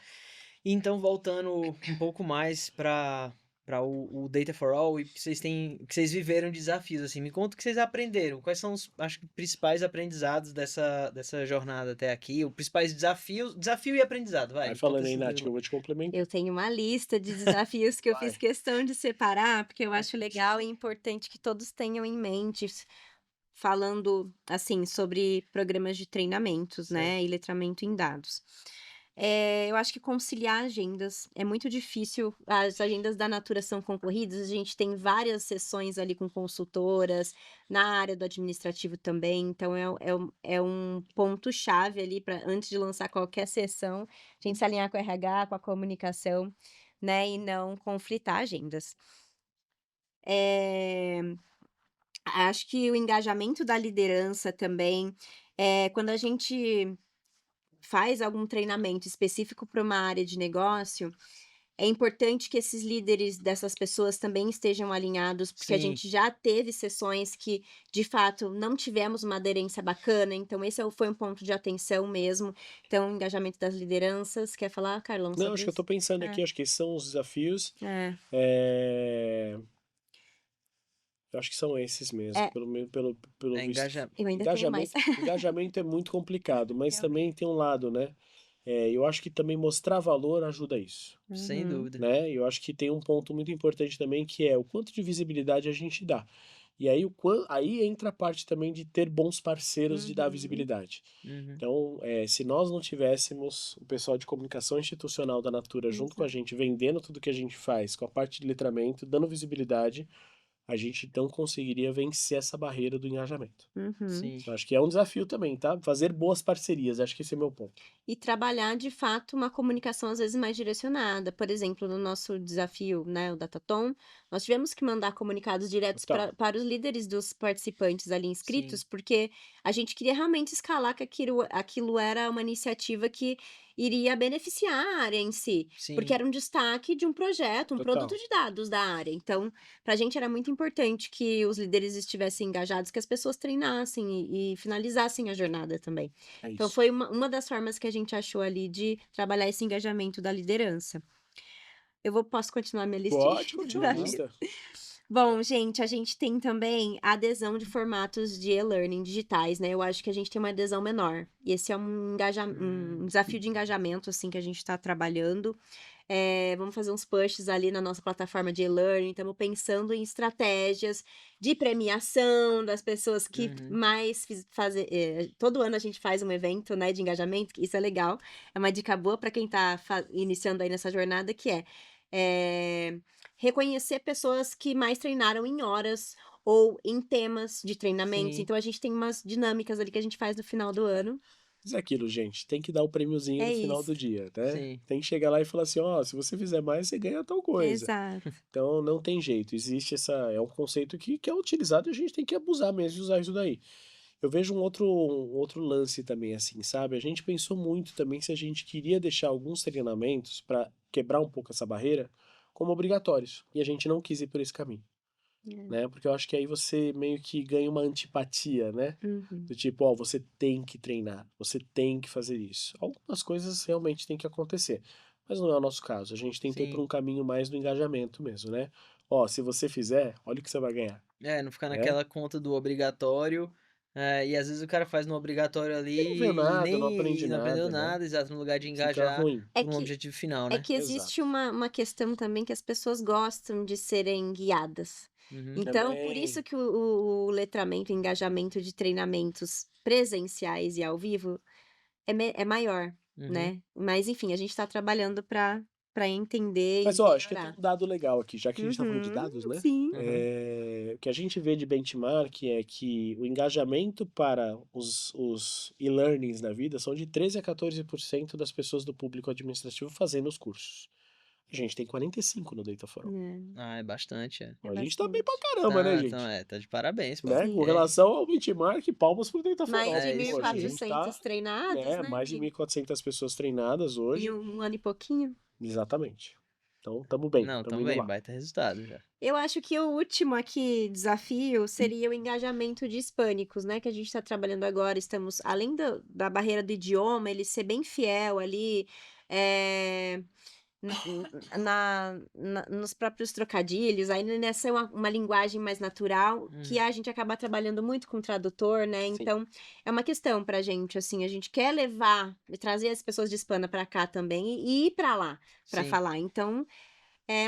Então, voltando um pouco mais para o Data for All e que vocês viveram desafios assim, me conta o que vocês aprenderam. Quais são os, acho que, principais aprendizados dessa jornada até aqui? Os principais desafios, desafio e aprendizado, vai, Vai me conta falando aí, esses Nath, dois. que eu vou te complementar. Eu tenho uma lista de desafios que eu fiz Vai. questão de separar, porque eu acho legal e importante que todos tenham em mente, falando assim sobre programas de treinamentos, Certo. né, e letramento em dados. Eu acho que conciliar agendas é muito difícil. As agendas da Natura são concorridas, a gente tem várias sessões ali com consultoras, na área do administrativo também, então é um ponto-chave ali para antes de lançar qualquer sessão, a gente se alinhar com o RH, com a comunicação, né, e não conflitar agendas. Eh Acho que o engajamento da liderança também, quando a gente faz algum treinamento específico para uma área de negócio, é importante que esses líderes dessas pessoas também estejam alinhados, porque a Sim, gente já teve sessões que, de fato, não tivemos uma aderência bacana, então esse foi um ponto de atenção mesmo. Então, o engajamento das lideranças. Quer falar, Carlão, Não, acho sobre que eu tô isso? pensando É, aqui, acho que esses são os desafios. é, É, eu acho que são esses mesmo, é, pelo visto. engaja. eu ainda tenho mais. Engajamento é muito complicado, mas também Realmente. tem um lado, né? Eu acho que também mostrar valor ajuda isso, Sem Uhum, dúvida. né? Eu acho que tem um ponto muito importante também que é o quanto de visibilidade a gente dá. E aí, aí entra a parte também de ter bons parceiros de dar uhum, visibilidade. Uhum. Então, se nós não tivéssemos o pessoal de comunicação institucional da Natura junto com a exato. gente, vendendo tudo que a gente faz, com a parte de letramento, dando visibilidade, a gente não conseguiria vencer essa barreira do engajamento. Uhum. Sim. Eu acho que é um desafio também, tá? Fazer boas parcerias, acho que esse é meu ponto. e trabalhar, de fato, uma comunicação às vezes mais direcionada. Por exemplo, no nosso desafio, né, o Datathon, nós tivemos que mandar comunicados diretos Total. para os líderes dos participantes ali Sim, inscritos, porque a gente queria realmente escalar que aquilo era uma iniciativa que iria beneficiar a área em si, porque sim, era um destaque de um projeto, um produto Total. de dados da área. Então, para a gente era muito importante que os líderes estivessem engajados, que as pessoas treinassem e finalizassem a jornada também. É Então, isso. foi uma das formas que a gente achou ali de trabalhar esse engajamento da liderança. Posso continuar minha listinha Pode de continuar a aham, desafios? lista. Bom, gente, a gente tem também a adesão de formatos de e-learning digitais, né? Eu acho que a gente tem uma adesão menor. E esse é um hum, desafio de engajamento, assim, que a gente está trabalhando. Vamos fazer uns pushes ali na nossa plataforma de e-learning. Estamos pensando em estratégias de premiação das pessoas que uhum, mais fazem. Todo ano a gente faz um evento, né, de engajamento, que isso é legal. É uma dica boa para quem está iniciando aí nessa jornada, que é reconhecer pessoas que mais treinaram em horas ou em temas de treinamentos. sim, Então, a gente tem umas dinâmicas ali que a gente faz no final do ano. Mas é aquilo, gente. Tem que dar o prêmiozinho É no final isso. do dia, né? sim, Tem que chegar lá e falar assim, ó, se você fizer mais, você ganha tal coisa. Exato. Então não tem jeito. Existe essa. É um conceito que é utilizado e a gente tem que abusar mesmo de usar isso daí. Eu vejo um outro lance também, assim, sabe? A gente pensou muito também se a gente queria deixar alguns treinamentos para quebrar um pouco essa barreira como obrigatórios. E a gente não quis ir por esse caminho, É. né? Porque eu acho que aí você meio que ganha uma antipatia, né? Uhum. Do tipo, ó, você tem que treinar, você tem que fazer isso. Algumas coisas realmente têm que acontecer, mas não é o nosso caso. A gente tentou ir por sim. um caminho mais do engajamento mesmo, né? Ó, se você fizer, olha o que você vai ganhar, Não ficar né? naquela conta do obrigatório, e às vezes o cara faz no obrigatório E não vê ali e nada, não nem aprende e não aprendeu nada, né? nada, exato, no lugar de Fica engajar ruim. É por um que, objetivo final, é né? que existe Exato. uma questão também que as pessoas gostam de serem guiadas. Uhum, Então, por isso Também. que o letramento, o engajamento de treinamentos presenciais e ao vivo é maior, uhum, né. Mas enfim, a gente tá trabalhando para entender Mas, e ó, acho que tem melhorar. um dado legal aqui, já que a gente tá falando de Uhum, dados, né? sim. uhum, O que a gente vê de benchmark é que o engajamento para os e-learnings na vida são de 13 a 14% das pessoas do público administrativo fazendo os cursos. A gente tem 45 no Data For All. é bastante, é. É A gente tá bem pra bastante. caramba, né, Tá, então gente? tá de parabéns, pô. Né? Com Sim. É, relação ao benchmark, palmas pro Data For Mais All. de é mil e isso Poxa, a aí. gente tá, quatrocentos treinados, né, né, mais de 1.400 pessoas treinadas em hoje. 1 ano e pouquinho. Exatamente. Então, tamo bem, Não, tamo indo também, lá. baita resultado já. Eu acho que o último aqui desafio seria o engajamento de hispânicos, né, que a gente está trabalhando agora. Estamos, além da barreira do idioma, ele ser bem fiel ali, eh, nos próprios trocadilhos, aí nessa uma linguagem mais natural, que Uhum, a gente acaba trabalhando muito com tradutor, né? Sim. Então, é uma questão pra gente, assim, a gente quer levar e trazer as pessoas de Hispana pra cá também e ir pra lá pra sim. falar. Então,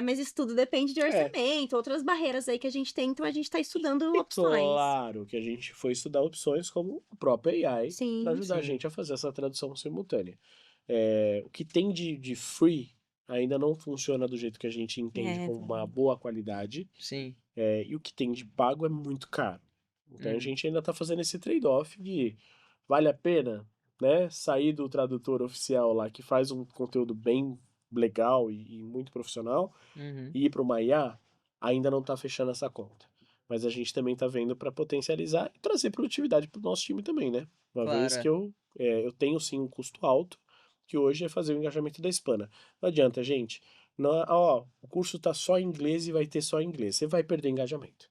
mas isso tudo depende de É, orçamento, outras barreiras aí que a gente tem, então a gente tá estudando e opções. claro que a gente foi estudar opções como o próprio AI para Sim, ajudar a Sim, gente a fazer essa tradução simultânea. O que tem de free ainda não funciona do jeito que a gente entende é com uma verdade. boa qualidade, sim. e o que tem de pago é muito caro. Então a Uhum, gente ainda está fazendo esse trade-off de vale a pena, né, sair do tradutor oficial lá que faz um conteúdo bem legal e muito profissional uhum, e ir para uma IA, ainda não está fechando essa conta. Mas a gente também está vendo para potencializar e trazer produtividade para o nosso time também, né? Uma claro, vez que eu tenho sim um custo alto, que hoje é fazer o engajamento da Hispana. Não adianta, gente. Não, ó, o curso está só em inglês e vai ter só em inglês. Você vai perder engajamento.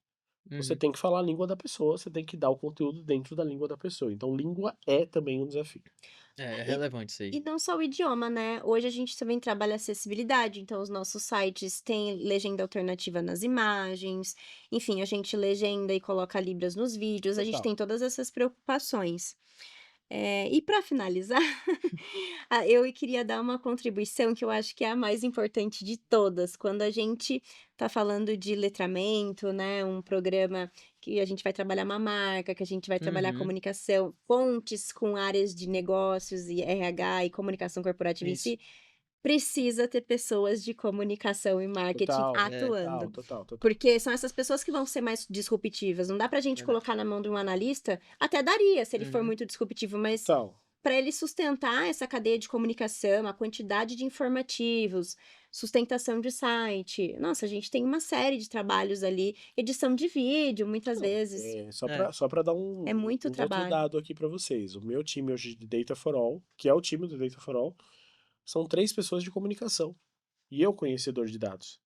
Você uhum. tem que falar a língua da pessoa, você tem que dar o conteúdo dentro da língua da pessoa. Então, língua é também um desafio. É E relevante isso e aí. não só o idioma, né, hoje a gente também trabalha acessibilidade, então os nossos sites têm legenda alternativa nas imagens, enfim, a gente legenda e coloca libras nos vídeos, a gente Total. tem todas essas preocupações. E para finalizar, eu queria dar uma contribuição que eu acho que é a mais importante de todas, quando a gente está falando de letramento, né, um programa que a gente vai trabalhar uma marca, que a gente vai trabalhar Uhum, comunicação, pontes com áreas de negócios e RH e comunicação corporativa em isso. si, precisa ter pessoas de comunicação e marketing Total, É, total, atuando. total, total. Porque são essas pessoas que vão ser mais disruptivas. Não dá pra gente verdade. colocar na mão de um analista, até daria se ele for Uhum, muito disruptivo, mas Total. para ele sustentar essa cadeia de comunicação, a quantidade de informativos, sustentação de site. Nossa, a gente tem uma série de trabalhos ali, edição de vídeo, muitas Não, vezes. É. só para dar É muito um outro trabalho. dado aqui para vocês. O meu time hoje de Data for All, que é o time do Data for All, são 3 pessoas de comunicação. E eu conhecedor de dados.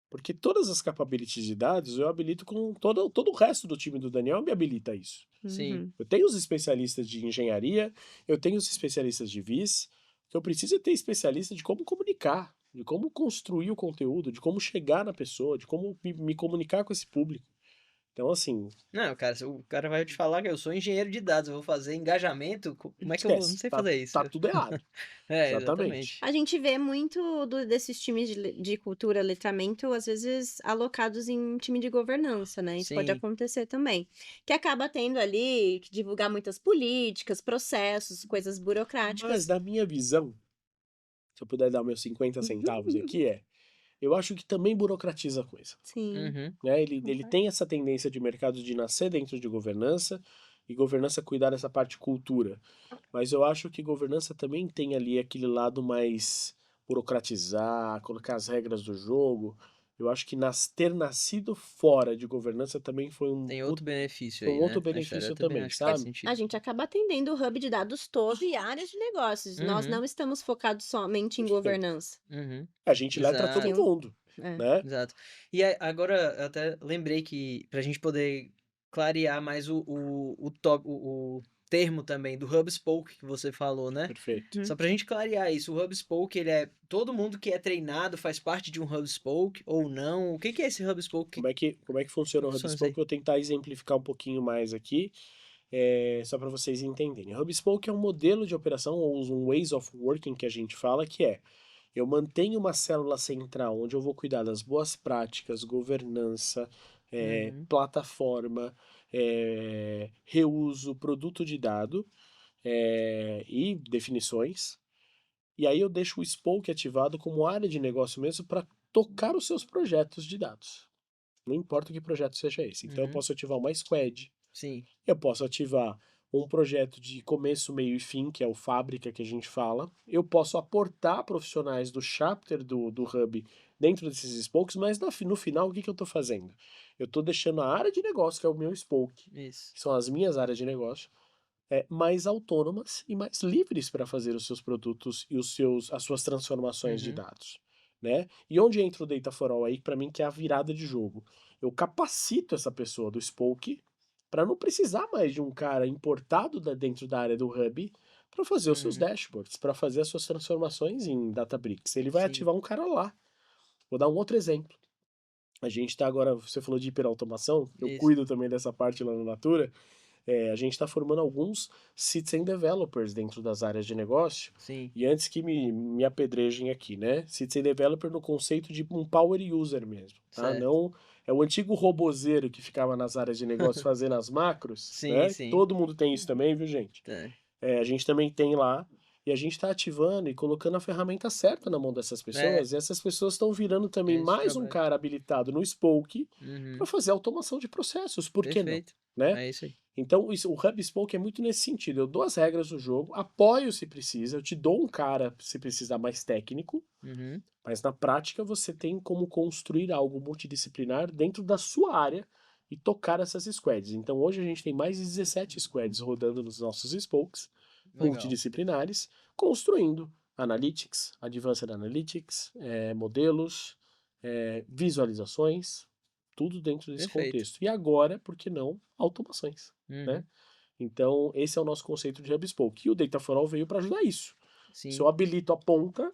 Porque todas as capabilities de dados eu habilito com todo o resto do time do Daniel me habilita a isso. Sim. Uhum. Eu tenho os especialistas de engenharia, eu tenho os especialistas de VIS, que eu preciso ter especialista de como comunicar, de como construir o conteúdo, de como chegar na pessoa, de como me comunicar com esse público. Então, assim, Não, cara, o cara vai te falar que eu sou engenheiro de dados, eu vou fazer engajamento, como é que eu vou? Não esquece, sei fazer isso. tá tudo errado. É, Exatamente. exatamente. A gente vê muito desses times de cultura, letramento, às vezes alocados em time de governança, né? Isso pode Sim. acontecer também. Que acaba tendo ali que divulgar muitas políticas, processos, coisas Mas, burocráticas. na minha visão, se eu puder dar meus 50 centavos aqui, eu acho que também burocratiza a coisa. Sim, Uhum. Né? Ele concordo. tem essa tendência de mercado de nascer dentro de governança e governança cuidar dessa parte cultura. Mas eu acho que governança também tem ali aquele lado mais burocratizar, colocar as regras do jogo. Eu acho que ter nascido fora de governança também Tem outro benefício foi um aí, outro né? Na história, eu benefício também também, acho que faz sabe? A sentido. gente acaba atendendo o hub de dados todo e áreas de negócios. Nós Uhum, não estamos focados somente em Perfeito. governança. uhum. A gente letra A gente tem todo Exato, mundo, é. né? exato. E agora eu até lembrei que pra gente poder clarear mais o termo também do Hub Spoke que você falou, né? Perfeito. Só Uhum. pra gente clarear isso, o Hub Spoke, ele é todo mundo que é treinado faz parte de um Hub Spoke ou não? O que que é esse Hub Spoke? Como é que funciona Como o funciona isso HubSpoke? aí? Vou tentar exemplificar um pouquinho mais aqui, só para vocês entenderem. O HubSpoke é um modelo de operação, ou um ways of working que a gente fala, que é eu mantenho uma célula central onde eu vou cuidar das boas práticas, governança, Uhum, plataforma, reuso, produto de dado e definições. E aí eu deixo o Spoke ativado como área de negócio mesmo para tocar os seus projetos de dados. Não importa que projeto seja esse. Então eu uhum, posso ativar uma squad, sim, eu posso ativar um projeto de começo, meio e fim, que é o fábrica que a gente fala. Eu posso aportar profissionais do chapter do Hub dentro desses spokes, mas no final o que eu estou fazendo? Eu estou deixando a área de negócio, que é o meu spoke, isso. que são as minhas áreas de negócio, mais autônomas e mais livres para fazer os seus produtos e as suas transformações de Uhum, dados. Né? E onde entra o Data for All aí, para mim, que é a virada de jogo. Eu capacito essa pessoa do Spoke para não precisar mais de um cara importado dentro da área do Hub para fazer os seus uhum, dashboards, para fazer as suas transformações em Databricks. Ele vai sim, ativar um cara lá. Vou dar um outro exemplo. A gente está agora, você falou de hiperautomação, eu isso, cuido também dessa parte lá na Natura. A gente está formando alguns citizen developers dentro das áreas de negócio. sim, E antes que me apedrejem aqui, né? Citizen developer no conceito de um power user mesmo, tá? certo. Não é o antigo robozeiro que ficava nas áreas de negócio fazendo as macros, Sim, né? sim, Todo mundo tem isso também, viu, gente? tá. A gente também tem lá. E a gente está ativando e colocando a ferramenta certa na mão dessas É, pessoas. E essas pessoas estão virando também é esse o mais um trabalho. cara habilitado no Spoke para Uhum, fazer automação de processos. Por que não? perfeito. Né? É isso aí. Então, o Hub Spoke é muito nesse sentido. Eu dou as regras do jogo, apoio se precisa, eu te dou um cara se precisar mais técnico, Uhum, mas na prática você tem como construir algo multidisciplinar dentro da sua área e tocar essas squads. Então, hoje a gente tem mais de 17 squads rodando nos nossos spokes legal. multidisciplinares, construindo Analytics, Advanced Analytics, modelos, visualizações, tudo dentro desse Perfeito. contexto. E agora, por que não, automações, né? Uhum, Então, esse é o nosso conceito de Hub Spoke. E o Data for All veio para ajudar isso. Se eu sim. habilito a ponta,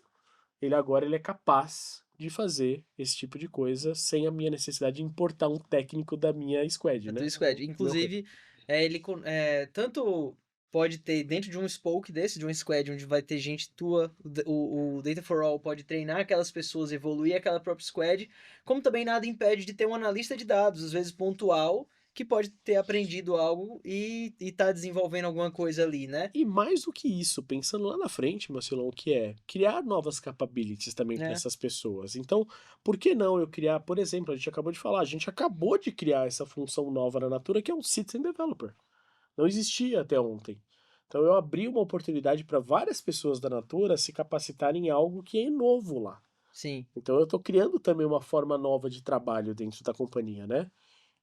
ele é capaz de fazer esse tipo de coisa sem a minha necessidade de importar um técnico da minha squad, A né? tua squad. Do meu hub. Inclusive, tanto pode ter dentro de um spoke desse, de um squad, onde vai ter gente tua, o Data for All pode treinar aquelas pessoas, evoluir aquela própria squad, como também nada impede de ter um analista de dados, às vezes pontual, que pode ter aprendido algo e tá desenvolvendo alguma coisa ali, né? E mais do que isso, pensando lá na frente, Marcelão, que é criar novas capabilities também para É. essas pessoas. Então, por que não eu criar, por exemplo, a gente acabou de falar, a gente acabou de criar essa função nova na Natura que é um Citizen Developer. Não existia até ontem. Então eu abri uma oportunidade para várias pessoas da Natura se capacitarem em algo que é novo lá. Sim, Então eu estou criando também uma forma nova de trabalho dentro da companhia, né?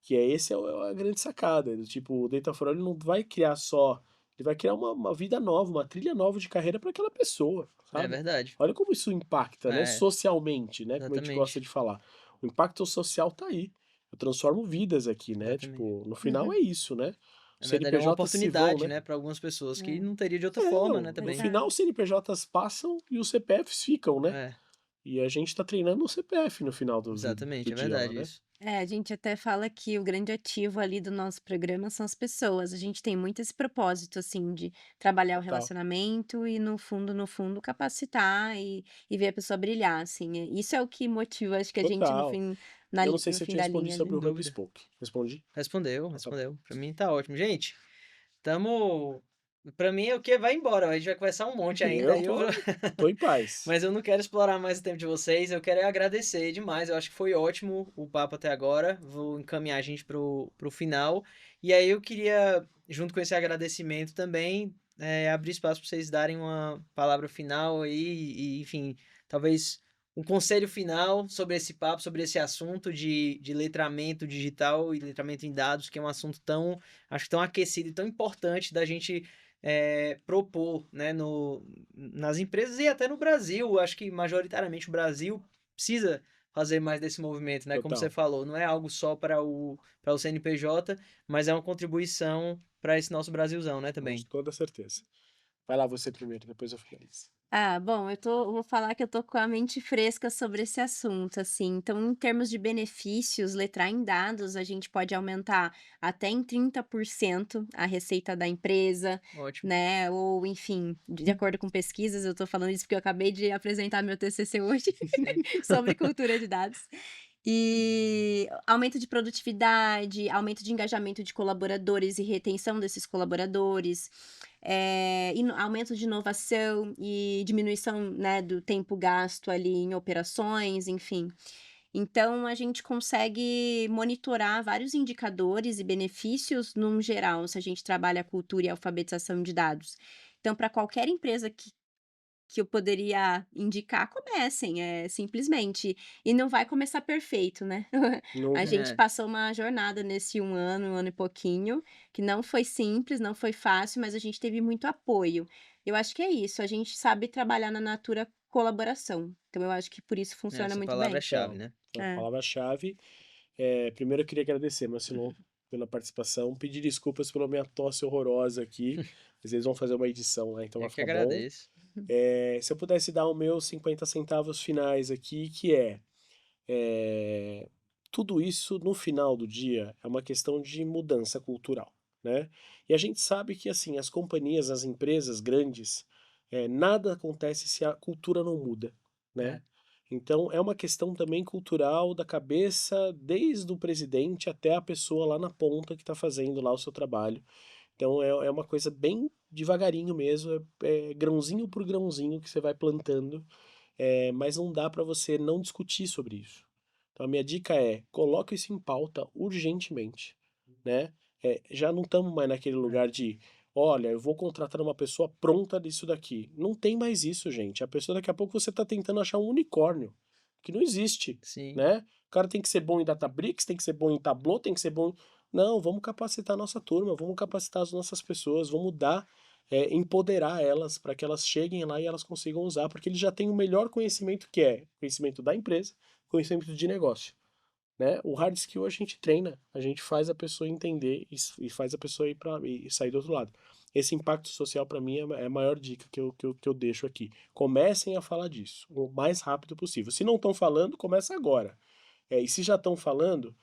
Que é esse é a grande sacada, do tipo, o Data for All ele não vai criar só, ele vai criar uma vida nova, uma trilha nova de carreira para aquela pessoa, é sabe? verdade. Olha como isso impacta, né? É, Socialmente, né? Como a gente gosta exatamente. de falar. O impacto social tá aí. Eu transformo vidas aqui, né? Exatamente. Tipo, no final é Uhum. isso, né? É Os verdade, é uma CNPJs se vão, oportunidade, né? né, para algumas pessoas que É, não teria de outra É, forma, né, no também. final verdade. os CNPJs passam e os CPFs ficam, né? É, E a gente tá treinando o CPF no final do exatamente, é dia lá, verdade né? isso. É, a gente até fala que o grande ativo ali do nosso programa são as pessoas. A gente tem muito esse propósito, assim, de trabalhar o Total. relacionamento e, no fundo, capacitar e ver a pessoa brilhar, assim. Isso é o que motiva, acho que a gente Total. Eu não sei no se eu fim tinha da respondido linha sobre ali. o Sem Hub dúvida. Spoke. Respondi? Respondeu, Então tá bom. respondeu. Pra mim tá ótimo. Gente, tamo. Pra mim é o que vai embora. A gente vai conversar um monte ainda. Eu Aí eu... tô em paz. Mas eu não quero explorar mais o tempo de vocês. Eu quero é agradecer demais. Eu acho que foi ótimo o papo até agora. Vou encaminhar a gente pro final. E aí eu queria, junto com esse agradecimento também, abrir espaço para vocês darem uma palavra final aí. E, enfim, talvez um conselho final sobre esse papo, sobre esse assunto de letramento digital e letramento em dados, que é um assunto tão, acho que tão aquecido e tão importante da gente propor, né, nas empresas e até no Brasil. Acho que majoritariamente o Brasil precisa fazer mais desse movimento, né? Como você Total. falou, não é algo só para o CNPJ, mas é uma contribuição para esse nosso Brasilzão, né, Com também. toda certeza. Vai lá você primeiro, depois eu finalizo. Ah, bom, vou falar que eu tô com a mente fresca sobre esse assunto, assim. Então, em termos de benefícios, letrar em dados, a gente pode aumentar até em 30% a receita da empresa, Ótimo. né? Ou, enfim, de acordo com pesquisas, eu tô falando isso porque eu acabei de apresentar meu TCC hoje sobre cultura de dados. E aumento de produtividade, aumento de engajamento de colaboradores e retenção desses colaboradores, aumento de inovação e diminuição, né, do tempo gasto ali em operações, enfim. Então, a gente consegue monitorar vários indicadores e benefícios num geral, se a gente trabalha a cultura e a alfabetização de dados. Então, para qualquer empresa que eu poderia indicar, comecem, simplesmente. E não vai começar perfeito, né. Não A vai. gente É, passou uma jornada nesse um ano e pouquinho, que não foi simples, não foi fácil, mas a gente teve muito apoio. Eu acho que é isso, a gente sabe trabalhar na Natura colaboração, então eu acho que por isso funciona essa muito palavra é bem. chave, Então, né? a É. palavra-chave. Primeiro eu queria agradecer, Marcelo, pela participação. Pedir desculpas pela minha tosse horrorosa aqui. Mas eles vão fazer uma edição lá, então vai Eu que ficar bom. agradeço. Se eu pudesse dar os meus 50 centavos finais aqui, que é, tudo isso no final do dia é uma questão de mudança cultural, né? E a gente sabe que assim as companhias, as empresas grandes, nada acontece se a cultura não muda, né? É, Então é uma questão também cultural da cabeça, desde o presidente até a pessoa lá na ponta que está fazendo lá o seu trabalho. Então é uma coisa bem devagarinho mesmo, é grãozinho por grãozinho que você vai plantando, mas não dá para você não discutir sobre isso. Então a minha dica é, coloque isso em pauta urgentemente, né? Já não estamos mais naquele é. lugar de, olha, eu vou contratar uma pessoa pronta disso daqui. Não tem mais isso, gente. A pessoa daqui a pouco você está tentando achar um unicórnio, que não existe, Sim, né? O cara tem que ser bom em Databricks, tem que ser bom em Tableau, tem que ser bom. Não, vamos capacitar a nossa turma, vamos capacitar as nossas pessoas, vamos dar, empoderar elas para que elas cheguem lá e elas consigam usar, porque eles já têm o melhor conhecimento que é conhecimento da empresa, conhecimento de negócio, né? O hard skill a gente treina, a gente faz a pessoa entender e faz a pessoa ir para e sair do outro lado. Esse impacto social para mim é a maior dica que eu deixo aqui. Comecem a falar disso o mais rápido possível. Se não estão falando, começa agora. E se já estão falando,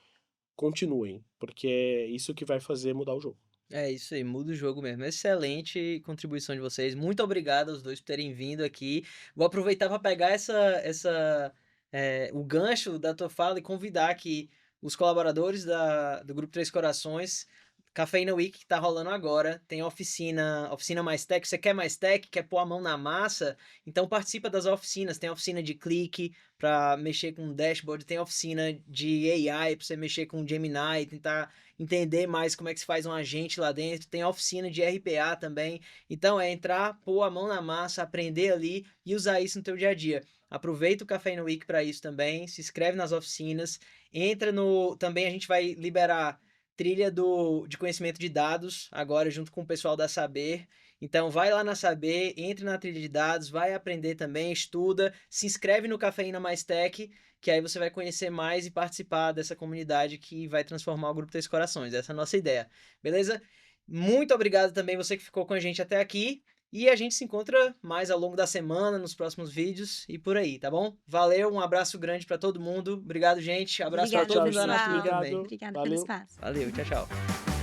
continuem, porque é isso que vai fazer mudar o jogo. é isso aí, muda o jogo mesmo. Excelente contribuição de vocês. Muito obrigado aos dois por terem vindo aqui. Vou aproveitar para pegar o gancho da tua fala e convidar aqui os colaboradores do Grupo Três Corações Cafeína Week que tá rolando agora, tem oficina mais tech, você quer mais tech, quer pôr a mão na massa, então participa das oficinas, tem oficina de clique para mexer com dashboard, tem oficina de AI para você mexer com Gemini, tentar entender mais como é que se faz um agente lá dentro, tem oficina de RPA também, então é entrar, pôr a mão na massa, aprender ali e usar isso no teu dia a dia. Aproveita o Cafeína Week para isso também, se inscreve nas oficinas, entra no... Também a gente vai liberar trilha de conhecimento de dados, agora junto com o pessoal da Saber. Então vai lá na Saber, entre na trilha de dados, vai aprender também, estuda, se inscreve no Cafeína Mais Tech, que aí você vai conhecer mais e participar dessa comunidade que vai transformar o Grupo Três Corações. Essa é a nossa ideia. Beleza? Muito obrigado também você que ficou com a gente até aqui. E a gente se encontra mais ao longo da semana, nos próximos vídeos e por aí, tá bom? Valeu, um abraço grande para todo mundo. Obrigado, gente. Abraço para Obrigada, todo mundo da Tchau, gente. Natura pessoal. também. Obrigado. Obrigada pelo Valeu. espaço. Valeu, tchau, tchau.